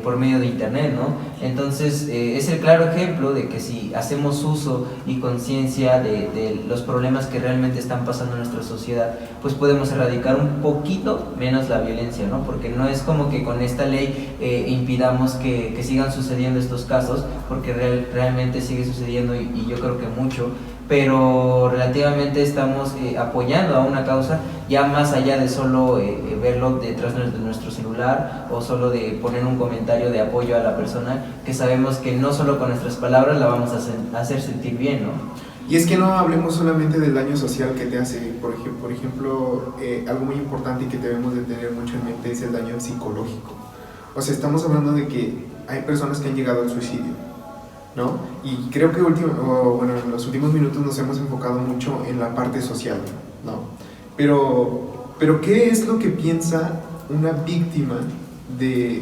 por medio de internet, ¿no? Entonces es el claro ejemplo de que si hacemos uso y conciencia de los problemas que realmente están pasando en nuestra sociedad, pues podemos erradicar un poquito menos la violencia, ¿no? Porque no es como que con esta ley impidamos que sigan sucediendo estos casos, porque realmente sigue sucediendo y yo creo que mucho, pero relativamente estamos apoyando a una causa ya más allá de solo verlo detrás de nuestro celular o solo de poner un comentario de apoyo a la persona, que sabemos que no solo con nuestras palabras la vamos a hacer sentir bien, ¿no? Y es que no hablemos solamente del daño social que te hace, por ejemplo, algo muy importante y que debemos de tener mucho en mente es el daño psicológico. O sea, estamos hablando de que hay personas que han llegado al suicidio, ¿no? Y creo que en los últimos minutos nos hemos enfocado mucho en la parte social, ¿no? Pero ¿qué es lo que piensa una víctima de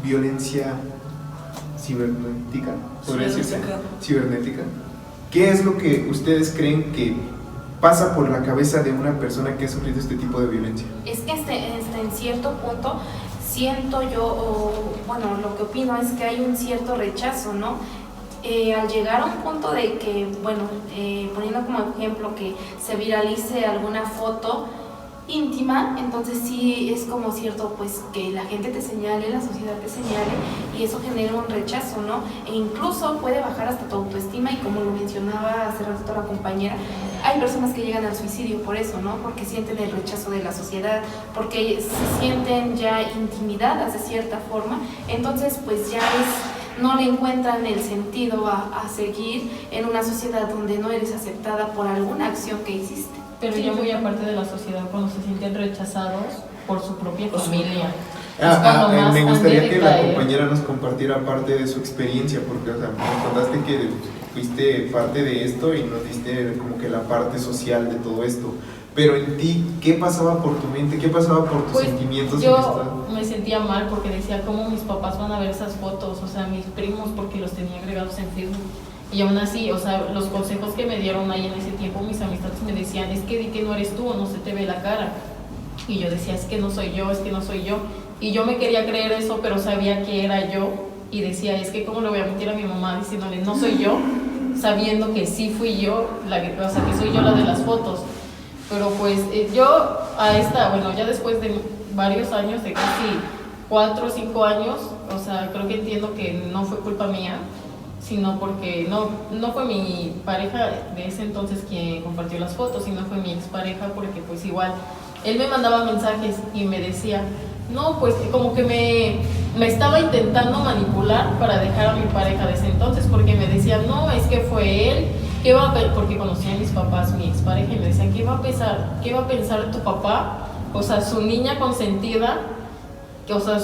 violencia cibernética? ¿Podría decirse? Cibernética. ¿Qué es lo que ustedes creen que pasa por la cabeza de una persona que ha sufrido este tipo de violencia? Es que en cierto punto siento yo, lo que opino es que hay un cierto rechazo, ¿no? Al llegar a un punto de que, poniendo como ejemplo que se viralice alguna foto íntima, entonces sí es como cierto, pues, que la gente te señale, la sociedad te señale, y eso genera un rechazo, ¿no? E incluso puede bajar hasta tu autoestima, y como lo mencionaba hace rato la compañera, hay personas que llegan al suicidio por eso, ¿no? Porque sienten el rechazo de la sociedad, porque se sienten ya intimidadas de cierta forma, entonces pues ya no le encuentran el sentido a seguir en una sociedad donde no eres aceptada por alguna acción que hiciste. Pero ya muy aparte de la sociedad, cuando se sienten rechazados por su propia familia. cuando más Me gustaría han de que la caer. compañera nos compartiera parte de su experiencia, porque o sea, me contaste que fuiste parte de esto y nos diste como que la parte social de todo esto. Pero en ti, ¿qué pasaba por tu mente? ¿Qué pasaba por tus Pues sentimientos en yo esta? me sentía mal porque decía, ¿cómo mis papás van a ver esas fotos? O sea, mis primos, porque los tenía agregados en Facebook. Y aún así, o sea, los consejos que me dieron ahí en ese tiempo, mis amistades me decían, es que di que no eres tú o no se te ve la cara. Y yo decía, es que no soy yo, es que no soy yo. Y yo me quería creer eso, pero sabía que era yo. Y decía, es que ¿cómo le voy a mentir a mi mamá diciéndole, no soy yo? Sabiendo que sí fui yo, o sea, que soy yo la de las fotos. Pero pues yo ya después de varios años, de casi 4 o 5 años, o sea, creo que entiendo que no fue culpa mía, sino porque no fue mi pareja de ese entonces quien compartió las fotos, sino fue mi expareja, porque pues igual él me mandaba mensajes y me decía, no, pues como que me estaba intentando manipular para dejar a mi pareja de ese entonces, porque me decía, no, es que fue él, porque conocía a mis papás, mi expareja, y me decían, ¿qué va a pensar tu papá? O sea, su niña consentida, o sea,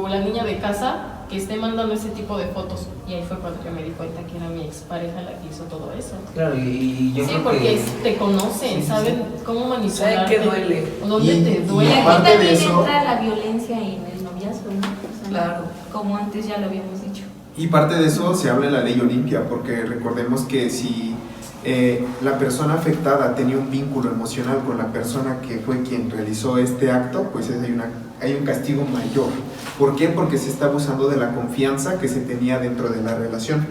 la niña de casa, que esté mandando ese tipo de fotos. Y ahí fue cuando yo me di cuenta que era mi expareja la que hizo todo eso. Claro, y yo Sí, creo porque que... te conocen, Sí, saben cómo manipularte. Saben qué duele. ¿Dónde Y- te y Y duele? aquí aparte de también eso- entra la violencia en el noviazgo, ¿no? O sea, Claro. como antes ya lo habíamos dicho. Y parte de eso se habla en la ley Olimpia, porque recordemos que si la persona afectada tenía un vínculo emocional con la persona que fue quien realizó este acto, pues hay un castigo mayor. ¿Por qué? Porque se está abusando de la confianza que se tenía dentro de la relación,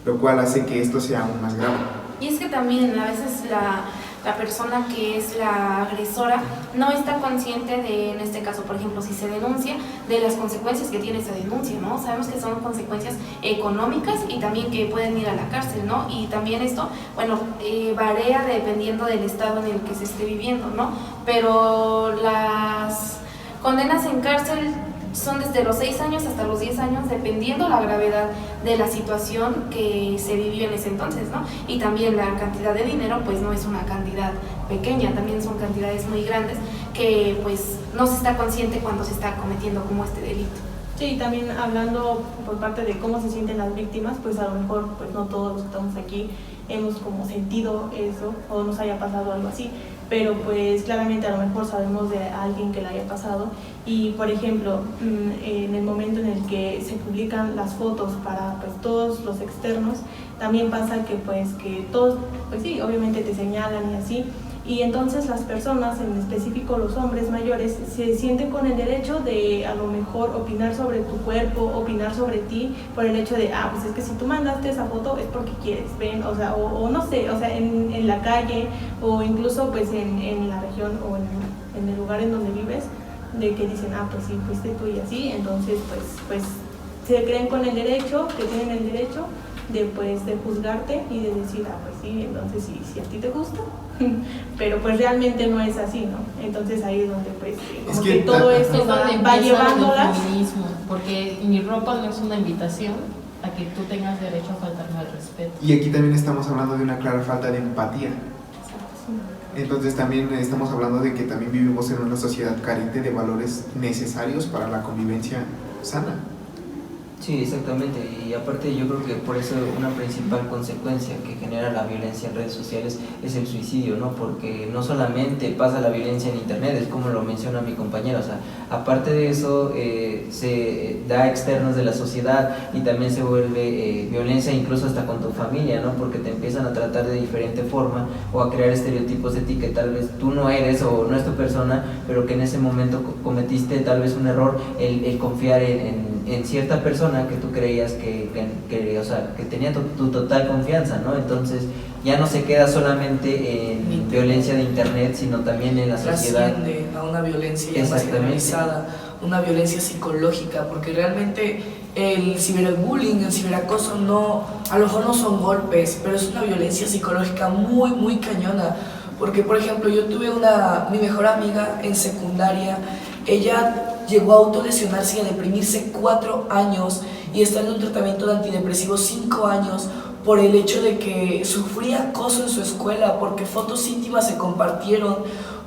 lo cual hace que esto sea aún más grave. Y es que también a veces la persona que es la agresora no está consciente de, en este caso, por ejemplo, si se denuncia, de las consecuencias que tiene esa denuncia, ¿no? Sabemos que son consecuencias económicas y también que pueden ir a la cárcel, ¿no? Y también esto, bueno, varía dependiendo del estado en el que se esté viviendo, ¿no? Pero las condenas en cárcel son desde los 6 años hasta los 10 años, dependiendo la gravedad de la situación que se vivió en ese entonces, ¿no? Y también la cantidad de dinero, pues no es una cantidad pequeña, también son cantidades muy grandes que pues no se está consciente cuando se está cometiendo como este delito. Sí, también hablando por parte de cómo se sienten las víctimas, pues a lo mejor pues no todos los que estamos aquí hemos como sentido eso o nos haya pasado algo así, pero pues claramente a lo mejor sabemos de alguien que le haya pasado y por ejemplo en el momento en el que se publican las fotos para pues todos los externos, también pasa que todos, pues sí, obviamente te señalan y así. Y entonces las personas, en específico los hombres mayores, se sienten con el derecho de a lo mejor opinar sobre tu cuerpo, opinar sobre ti, por el hecho de, pues es que si tú mandaste esa foto es porque quieres, ven, o sea, o no sé, o sea, en la calle o incluso pues en la región o en el lugar en donde vives, de que dicen, pues sí, fuiste tú y así, entonces pues se creen con el derecho, que tienen el derecho de juzgarte y de decir, pues sí, entonces si a ti te gusta, pero pues realmente no es así, ¿no? Entonces ahí es donde pues como que todo esto Es donde va empieza llevándolas. el feminismo, porque mi ropa no es una invitación a que tú tengas derecho a faltarme al respeto. Y aquí también estamos hablando de una clara falta de empatía. Entonces también estamos hablando de que también vivimos en una sociedad carente de valores necesarios para la convivencia sana. Sí, exactamente, y aparte yo creo que por eso una principal consecuencia que genera la violencia en redes sociales es el suicidio, ¿no? Porque no solamente pasa la violencia en internet, es como lo menciona mi compañera, o sea, aparte de eso se da externos de la sociedad y también se vuelve violencia incluso hasta con tu familia, ¿no? Porque te empiezan a tratar de diferente forma o a crear estereotipos de ti que tal vez tú no eres o no es tu persona, pero que en ese momento cometiste tal vez un error, el confiar en cierta persona que tú creías o sea, que tenía tu total confianza, ¿no? Entonces ya no se queda solamente en violencia de internet, sino también en la sociedad. Trasciende a una violencia ya más generalizada, una violencia psicológica, porque realmente el ciberbullying, el ciberacoso a lo mejor no son golpes, pero es una violencia psicológica muy, muy cañona. Porque, por ejemplo, yo tuve mi mejor amiga en secundaria, ella llegó a autolesionarse y a deprimirse 4 años y está en un tratamiento de antidepresivos 5 años por el hecho de que sufría acoso en su escuela, porque fotos íntimas se compartieron,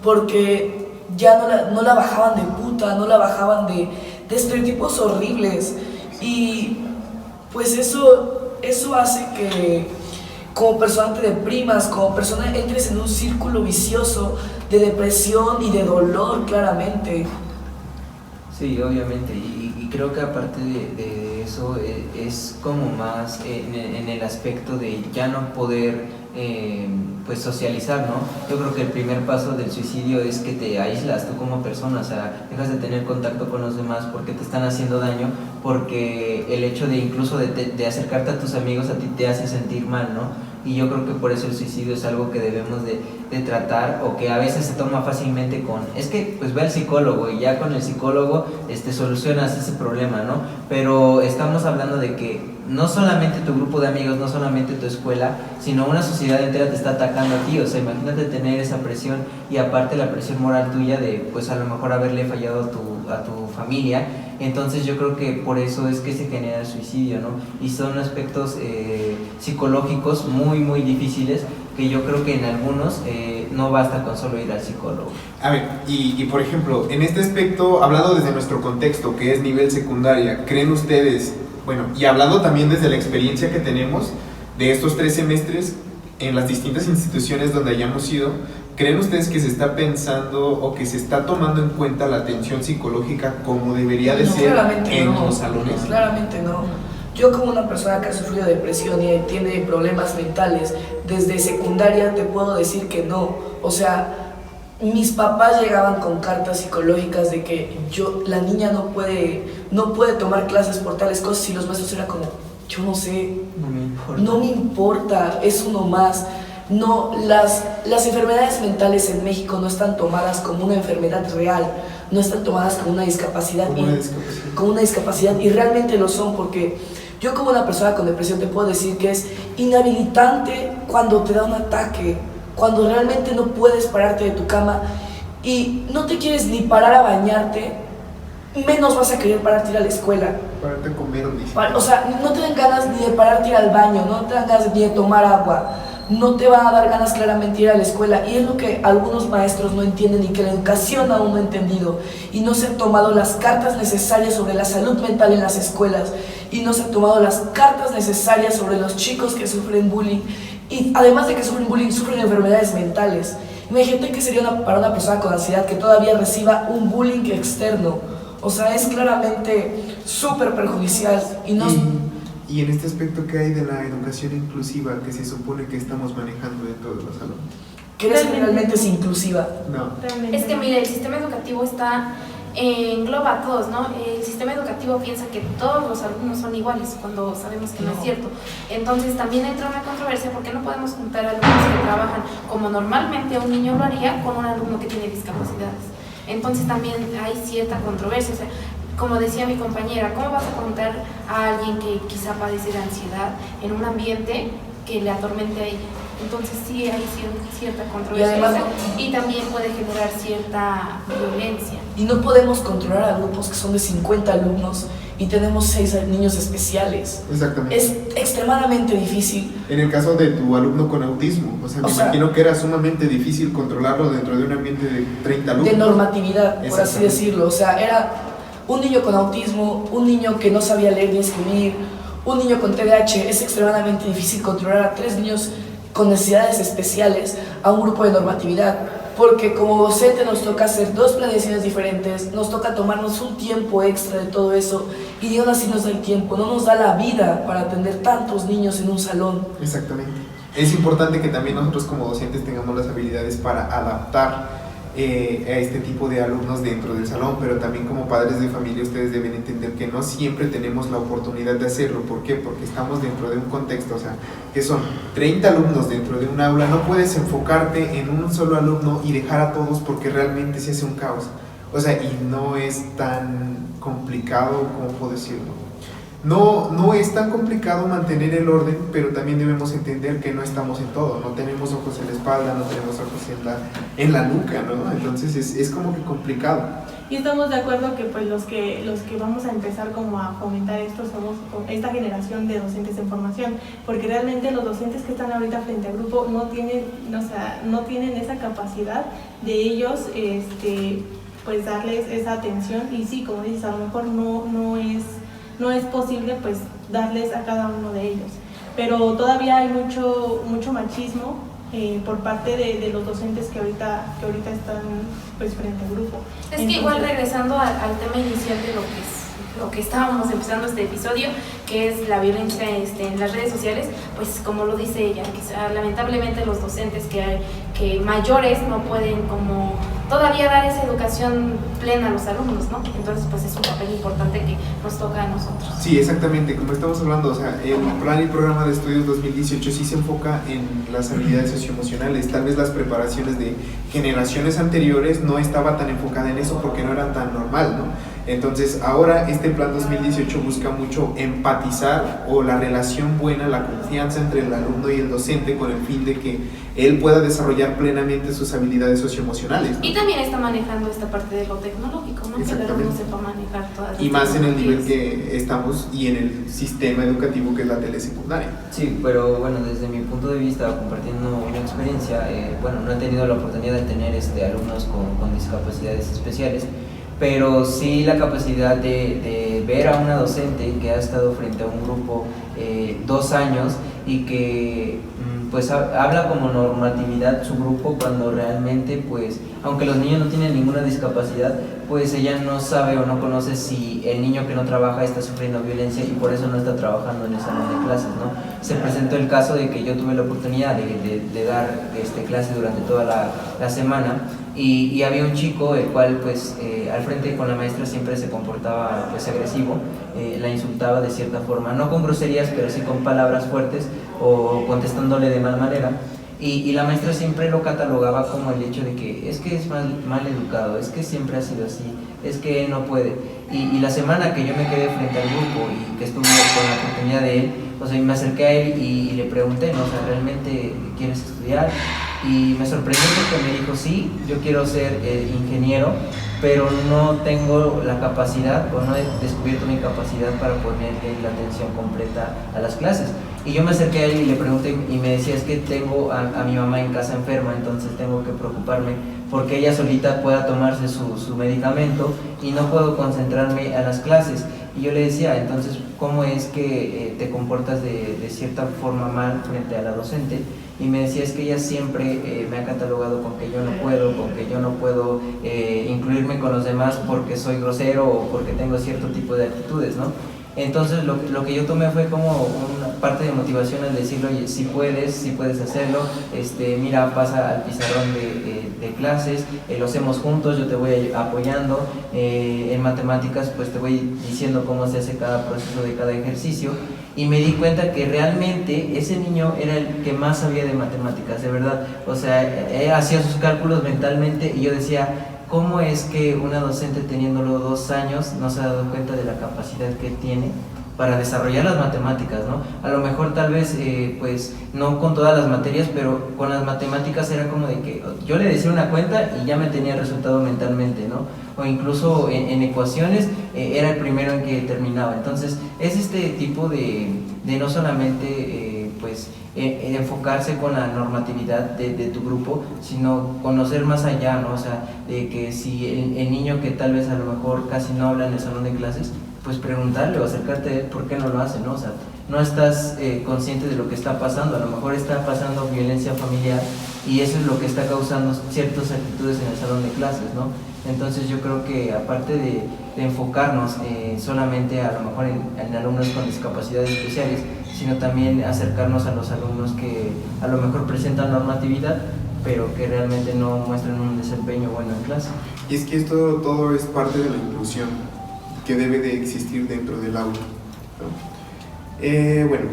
porque ya no la bajaban de puta, no la bajaban de estereotipos horribles. Y pues eso hace que como persona te deprimas, como persona entres en un círculo vicioso de depresión y de dolor, claramente. Sí, obviamente, y creo que aparte de eso es como más en el aspecto de ya no poder pues socializar, ¿no? Yo creo que el primer paso del suicidio es que te aíslas tú como persona, o sea, dejas de tener contacto con los demás porque te están haciendo daño, porque el hecho de incluso de acercarte a tus amigos a ti te hace sentir mal, ¿no? Y yo creo que por eso el suicidio es algo que debemos de tratar, o que a veces se toma fácilmente es que pues ve al psicólogo y ya con el psicólogo solucionas ese problema, ¿no? Pero estamos hablando de que no solamente tu grupo de amigos, no solamente tu escuela, sino una sociedad entera te está atacando a ti. O sea, imagínate tener esa presión y aparte la presión moral tuya de pues a lo mejor haberle fallado a tu familia. Entonces yo creo que por eso es que se genera el suicidio, ¿no? Y son aspectos psicológicos muy, muy difíciles que yo creo que en algunos no basta con solo ir al psicólogo. A ver, y por ejemplo, en este aspecto, hablando desde nuestro contexto, que es nivel secundaria, ¿creen ustedes, bueno, y hablando también desde la experiencia que tenemos de estos 3 semestres en las distintas instituciones donde hayamos ido, ¿creen ustedes que se está pensando o que se está tomando en cuenta la atención psicológica como debería de ser en los salones? Claramente no. Yo como una persona que ha sufrido depresión y tiene problemas mentales desde secundaria te puedo decir que no. O sea, mis papás llegaban con cartas psicológicas de que la niña no puede tomar clases por tales cosas, y los maestros eran como, yo no sé, no me importa, es uno más. No, las enfermedades mentales en México no están tomadas como una enfermedad real, no están tomadas como una discapacidad. Como una discapacidad, y realmente lo son, porque yo como una persona con depresión te puedo decir que es inhabilitante cuando te da un ataque, cuando realmente no puedes pararte de tu cama y no te quieres ni parar a bañarte, menos vas a querer pararte a ir a la escuela. Pararte a comer, o sea, no te dan ganas ni de pararte a ir al baño, no te dan ganas ni de tomar agua, no te va a dar ganas claramente ir a la escuela. Y es lo que algunos maestros no entienden y que la educación aún no ha entendido, y no se han tomado las cartas necesarias sobre la salud mental en las escuelas, y no se han tomado las cartas necesarias sobre los chicos que sufren bullying, y además de que sufren bullying, sufren enfermedades mentales. Imagínate que sería para una persona con ansiedad que todavía reciba un bullying externo. O sea, es claramente súper perjudicial. Y en este aspecto, ¿qué hay de la educación inclusiva que se supone que estamos manejando dentro de los salones? ¿Crees que realmente es inclusiva? No. Es que mira, el sistema educativo engloba a todos, ¿no? El sistema educativo piensa que todos los alumnos son iguales, cuando sabemos que no es cierto. Entonces también entra una controversia porque no podemos juntar alumnos que trabajan como normalmente un niño lo haría con un alumno que tiene discapacidades. Entonces también hay cierta controversia. O sea, como decía mi compañera, ¿cómo vas a contar a alguien que quizá padece de ansiedad en un ambiente que le atormente a ella? Entonces sí hay cierta controversia y también puede generar cierta violencia. Y no podemos controlar a grupos que son de 50 alumnos y tenemos 6 niños especiales. Exactamente. Es extremadamente difícil. En el caso de tu alumno con autismo, me imagino que era sumamente difícil controlarlo dentro de un ambiente de 30 alumnos. De normatividad, por así decirlo. O sea, era un niño con autismo, un niño que no sabía leer ni escribir, un niño con TDAH. Es extremadamente difícil controlar a 3 niños con necesidades especiales a un grupo de normatividad, porque como docente nos toca hacer 2 planeaciones diferentes, nos toca tomarnos un tiempo extra de todo eso, y aún así nos da el tiempo, no nos da la vida para atender tantos niños en un salón. Exactamente. Es importante que también nosotros como docentes tengamos las habilidades para adaptar a este tipo de alumnos dentro del salón, pero también como padres de familia ustedes deben entender que no siempre tenemos la oportunidad de hacerlo. ¿Por qué? Porque estamos dentro de un contexto, o sea, que son 30 alumnos dentro de un aula, no puedes enfocarte en un solo alumno y dejar a todos porque realmente se hace un caos. O sea, y no es tan complicado como puedo decirlo. no es tan complicado mantener el orden, pero también debemos entender que no estamos en todo, no tenemos ojos en la espalda, no tenemos ojos en la nuca, ¿no? Entonces es como que complicado. Y estamos de acuerdo que pues los que vamos a empezar como a fomentar esto somos esta generación de docentes en formación, porque realmente los docentes que están ahorita frente al grupo no tienen esa capacidad de ellos pues darles esa atención, y sí, como dices, a lo mejor no es posible pues darles a cada uno de ellos, pero todavía hay mucho machismo por parte de los docentes que ahorita están pues frente al grupo. Es que igual regresando al tema inicial de lo que estábamos empezando este episodio, que es la violencia en las redes sociales, pues como lo dice ella, quizá lamentablemente los docentes que mayores no pueden como todavía dar esa educación plena a los alumnos, ¿no? Entonces pues es un papel importante que nos toca a nosotros. Sí, exactamente, como estamos hablando, o sea, el plan y programa de estudios 2018 sí se enfoca en las habilidades socioemocionales. Tal vez las preparaciones de generaciones anteriores no estaba tan enfocada en eso porque no era tan normal, ¿no? Entonces ahora este plan 2018 busca mucho empatizar, o la relación buena, la confianza entre el alumno y el docente, con el fin de que él pueda desarrollar plenamente sus habilidades socioemocionales, ¿no? Y también está manejando esta parte de lo tecnológico, ¿no? Que el alumno sepa manejar todas. Y más en el nivel que estamos y en el sistema educativo que es la telesecundaria. Sí, pero bueno, desde mi punto de vista, compartiendo una experiencia, no he tenido la oportunidad de tener alumnos con discapacidades especiales, pero sí la capacidad de ver a una docente que ha estado frente a un grupo 2 años y que pues habla como normatividad su grupo, cuando realmente pues aunque los niños no tienen ninguna discapacidad, pues ella no sabe o no conoce si el niño que no trabaja está sufriendo violencia y por eso no está trabajando en el salón de clases, ¿no? Se presentó el caso de que yo tuve la oportunidad de dar clase durante toda la semana, y había un chico el cual pues al frente con la maestra siempre se comportaba pues agresivo, la insultaba de cierta forma, no con groserías, pero sí con palabras fuertes o contestándole de mal manera. Y la maestra siempre lo catalogaba como el hecho de que es mal educado, es que siempre ha sido así, es que no puede. Y la semana que yo me quedé frente al grupo y que estuve con la oportunidad de él, o sea, me acerqué a él y le pregunté, ¿no? O sea, ¿realmente quieres estudiar? Y me sorprendió porque me dijo, sí, yo quiero ser ingeniero, pero no tengo la capacidad, o no he descubierto mi capacidad para ponerle la atención completa a las clases. Y yo me acerqué a él y le pregunté, y me decía, es que tengo a mi mamá en casa enferma, entonces tengo que preocuparme porque ella solita pueda tomarse su medicamento y no puedo concentrarme a las clases. Y yo le decía, entonces, ¿cómo es que te comportas de cierta forma mal frente a la docente? Y me decía, es que ella siempre me ha catalogado con que yo no puedo incluirme con los demás porque soy grosero o porque tengo cierto tipo de actitudes, ¿no? Entonces lo que yo tomé fue como una parte de motivación al decirle, oye, si puedes hacerlo, mira, pasa al pizarrón de clases, lo hacemos juntos, yo te voy apoyando, en matemáticas pues te voy diciendo cómo se hace cada proceso de cada ejercicio. Y me di cuenta que realmente ese niño era el que más sabía de matemáticas, de verdad. O sea, hacía sus cálculos mentalmente y yo decía, ¿cómo es que una docente teniéndolo 2 años no se ha dado cuenta de la capacidad que tiene para desarrollar las matemáticas, ¿no? A lo mejor tal vez, pues no con todas las materias, pero con las matemáticas era como de que yo le decía una cuenta y ya me tenía el resultado mentalmente, ¿no? O incluso en ecuaciones era el primero en que terminaba. Entonces es este tipo de no solamente enfocarse con la normatividad de tu grupo, sino conocer más allá, ¿no? O sea, de que si el niño que tal vez a lo mejor casi no habla en el salón de clases, pues preguntarle o acercarte a él por qué no lo hace, ¿no? O sea, no estás consciente de lo que está pasando, a lo mejor está pasando violencia familiar y eso es lo que está causando ciertas actitudes en el salón de clases, ¿no? Entonces yo creo que aparte de enfocarnos solamente a lo mejor en alumnos con discapacidades especiales, sino también acercarnos a los alumnos que a lo mejor presentan normatividad, pero que realmente no muestran un desempeño bueno en clase. Y es que esto todo es parte de la inclusión que debe de existir dentro del aula, ¿no? Bueno,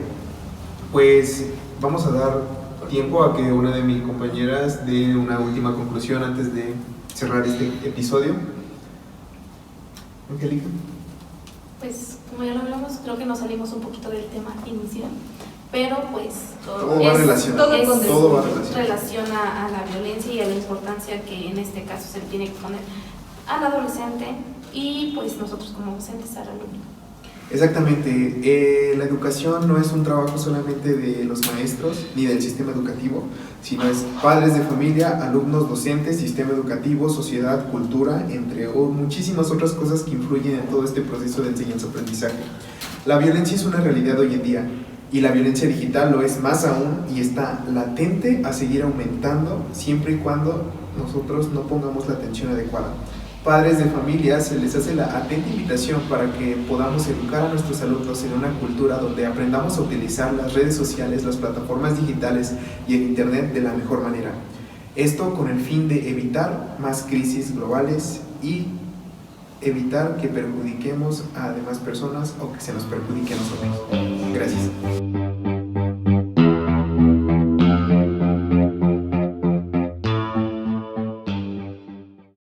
pues vamos a dar tiempo a que una de mis compañeras dé una última conclusión antes de cerrar este episodio. Angélica. Pues como ya lo hablamos, creo que nos salimos un poquito del tema inicial, pero pues Todo va relacionado. Todo va relacionado. relaciona a la violencia y a la importancia que en este caso se le tiene que poner al adolescente y pues nosotros como docentes al alumno. Exactamente, la educación no es un trabajo solamente de los maestros ni del sistema educativo, sino es padres de familia, alumnos, docentes, sistema educativo, sociedad, cultura, entre muchísimas otras cosas que influyen en todo este proceso de enseñanza-aprendizaje. La violencia es una realidad hoy en día y la violencia digital lo es más aún y está latente a seguir aumentando siempre y cuando nosotros no pongamos la atención adecuada. Padres de familia, se les hace la atenta invitación para que podamos educar a nuestros alumnos en una cultura donde aprendamos a utilizar las redes sociales, las plataformas digitales y el internet de la mejor manera. Esto con el fin de evitar más crisis globales y evitar que perjudiquemos a demás personas o que se nos perjudique a nosotros. Gracias.